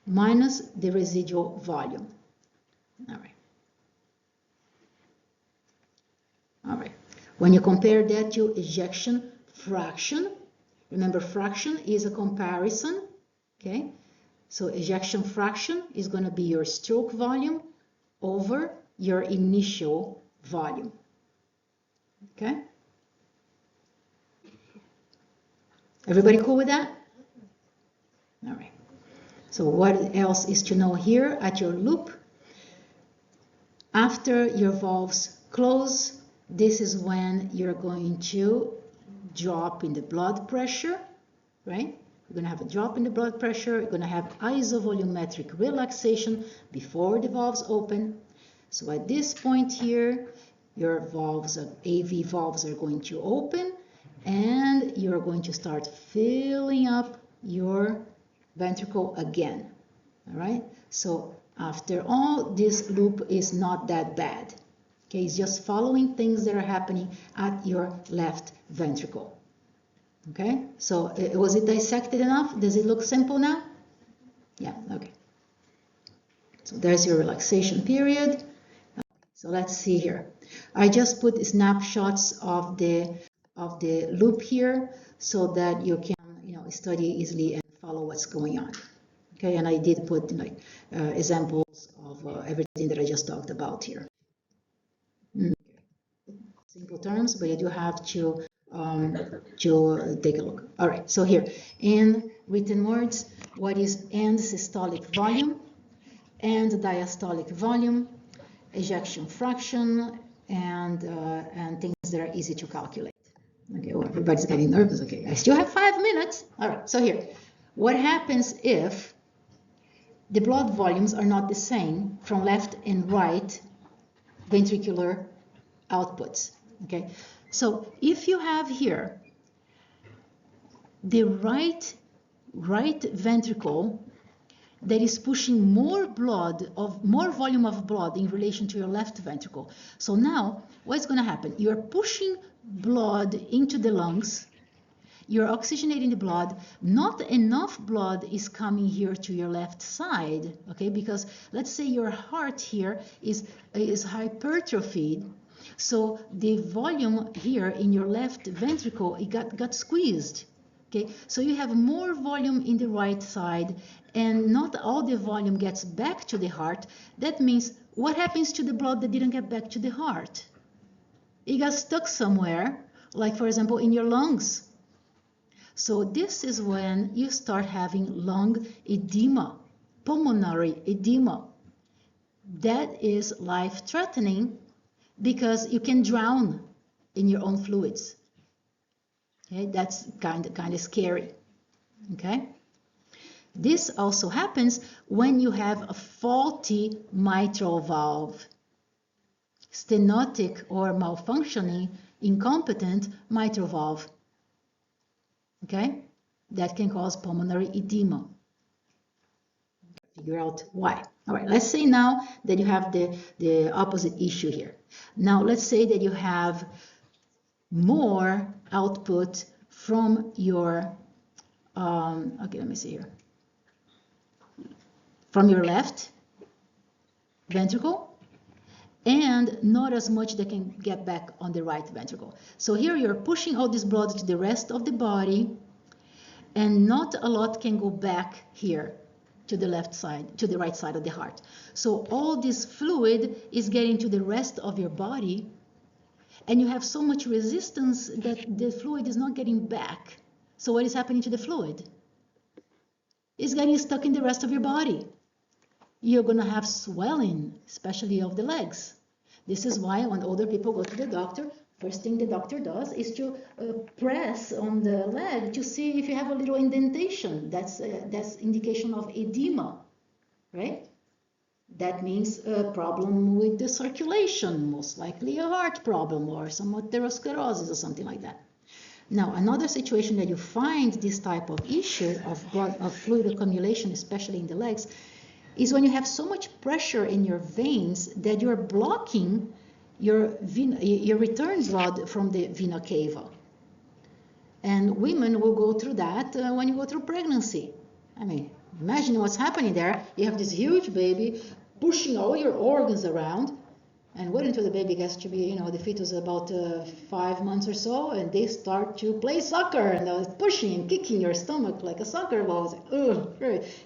minus the residual volume. All right. All right. When you compare that to ejection fraction, remember fraction is a comparison, okay? So ejection fraction is going to be your stroke volume over your initial volume, okay? Everybody cool with that? All right. So what else is to know here at your loop? After your valves close, this is when you're going to drop in the blood pressure, right? You're going to have a drop in the blood pressure. You're going to have isovolumetric relaxation before the valves open. So at this point here, your valves, AV valves are going to open and you're going to start filling up your ventricle again. All right. So after all, this loop is not that bad. Okay, it's just following things that are happening at your left ventricle. Okay, so was it dissected enough? Does it look simple now? Yeah, okay. So there's your relaxation period. So let's see here. I just put snapshots of the loop here so that you can study easily and follow what's going on. Okay, and I did put like examples of everything that I just talked about here. Simple terms, but you do have to take a look. All right, so here in written words, what is end systolic volume, end diastolic volume, ejection fraction, and things that are easy to calculate. Okay, well, everybody's getting nervous. Okay, I still have 5 minutes. All right, so here, what happens if the blood volumes are not the same from left and right ventricular outputs? Okay, so if you have here the right ventricle that is pushing more volume of blood in relation to your left ventricle. So now what's going to happen? You're pushing blood into the lungs. You're oxygenating the blood. Not enough blood is coming here to your left side, okay? Because let's say your heart here is hypertrophied. So the volume here in your left ventricle, it got squeezed. Okay, so you have more volume in the right side, and not all the volume gets back to the heart. That means what happens to the blood that didn't get back to the heart? It got stuck somewhere, like for example in your lungs. So this is when you start having lung edema, pulmonary edema. That is life-threatening because you can drown in your own fluids. Okay, that's kind of scary. Okay, this also happens when you have a faulty mitral valve, stenotic or malfunctioning, incompetent mitral valve. Okay, that can cause pulmonary edema. Figure out why. All right, let's say now that you have the opposite issue here. Now let's say that you have more output from your okay, let me see here. From your left ventricle, and not as much that can get back on the right ventricle. So here you're pushing all this blood to the rest of the body, and not a lot can go back here to the left side, to the right side of the heart. So all this fluid is getting to the rest of your body, and you have so much resistance that the fluid is not getting back. So what is happening to the fluid? It's getting stuck in the rest of your body. You're going to have swelling, especially of the legs. This is why when older people go to the doctor, first thing the doctor does is to press on the leg to see if you have a little indentation. That's indication of edema, right? That means a problem with the circulation, most likely a heart problem or some atherosclerosis or something like that. Now, another situation that you find this type of issue of fluid accumulation, especially in the legs, is when you have so much pressure in your veins that you're blocking your return blood from the vena cava. And women will go through that when you go through pregnancy. I mean, imagine what's happening there. You have this huge baby pushing all your organs around, and wait until the baby gets to be, the fetus is about 5 months or so, and they start to play soccer, and they're pushing and kicking your stomach like a soccer ball. It's like, ugh.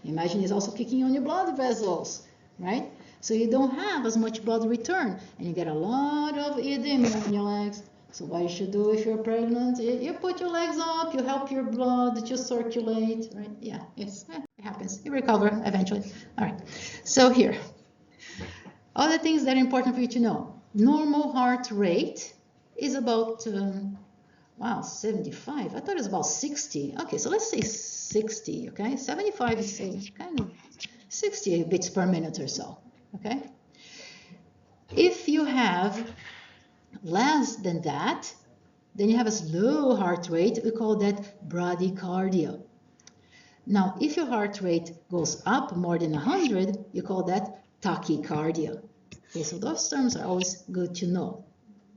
Imagine it's also kicking on your blood vessels, right? So you don't have as much blood return, and you get a lot of edema in your legs. So what you should do if you're pregnant, you put your legs up, you help your blood to circulate, right? Yeah, it happens. You recover eventually. All right, so here. Other things that are important for you to know. Normal heart rate is about, 75. I thought it was about 60. Okay, so let's say 60, okay? 75 is kind of 60 beats per minute or so, okay? If you have less than that, then you have a slow heart rate. We call that bradycardia. Now, if your heart rate goes up more than 100, you call that tachycardia. Okay, so those terms are always good to know.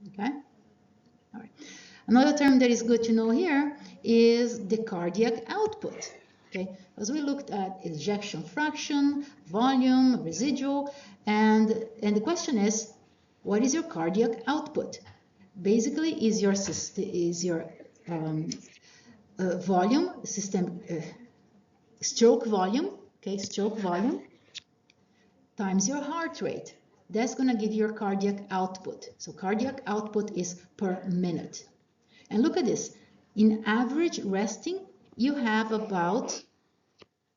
Okay, all right. Another term that is good to know here is the cardiac output. Okay, as we looked at ejection fraction, volume, residual, and the question is, what is your cardiac output? Basically, is your volume system stroke volume, okay, stroke volume times your heart rate. That's going to give your cardiac output. So cardiac output is per minute. And look at this. In average resting, you have about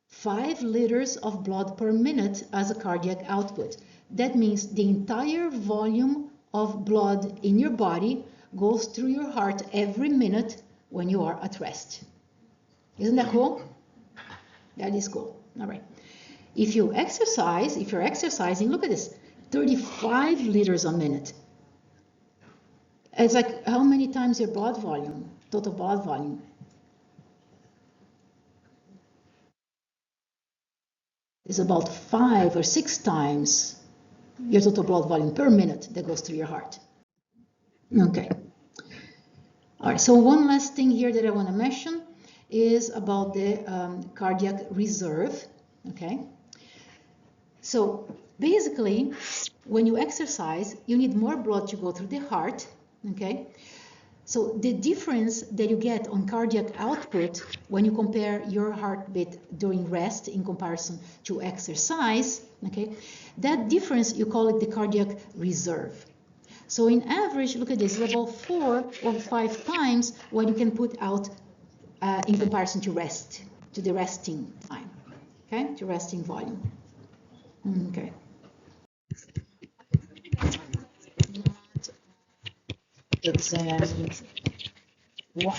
5 liters of blood per minute as a cardiac output. That means the entire volume of blood in your body goes through your heart every minute when you are at rest. Isn't that cool? That is cool. All right. If you're exercising, look at this, 35 liters a minute. It's like how many times your blood volume, total blood volume? It's about 5 or 6 times your total blood volume per minute that goes through your heart. Okay. All right, so one last thing here that I want to mention is about the cardiac reserve, okay? So basically, when you exercise, you need more blood to go through the heart, okay? So the difference that you get on cardiac output when you compare your heartbeat during rest in comparison to exercise, okay, that difference, you call it the cardiac reserve. So in average, look at this, about 4 or 5 times what you can put out in comparison to rest, to the resting time, okay, to resting volume. Okay. Exam 1.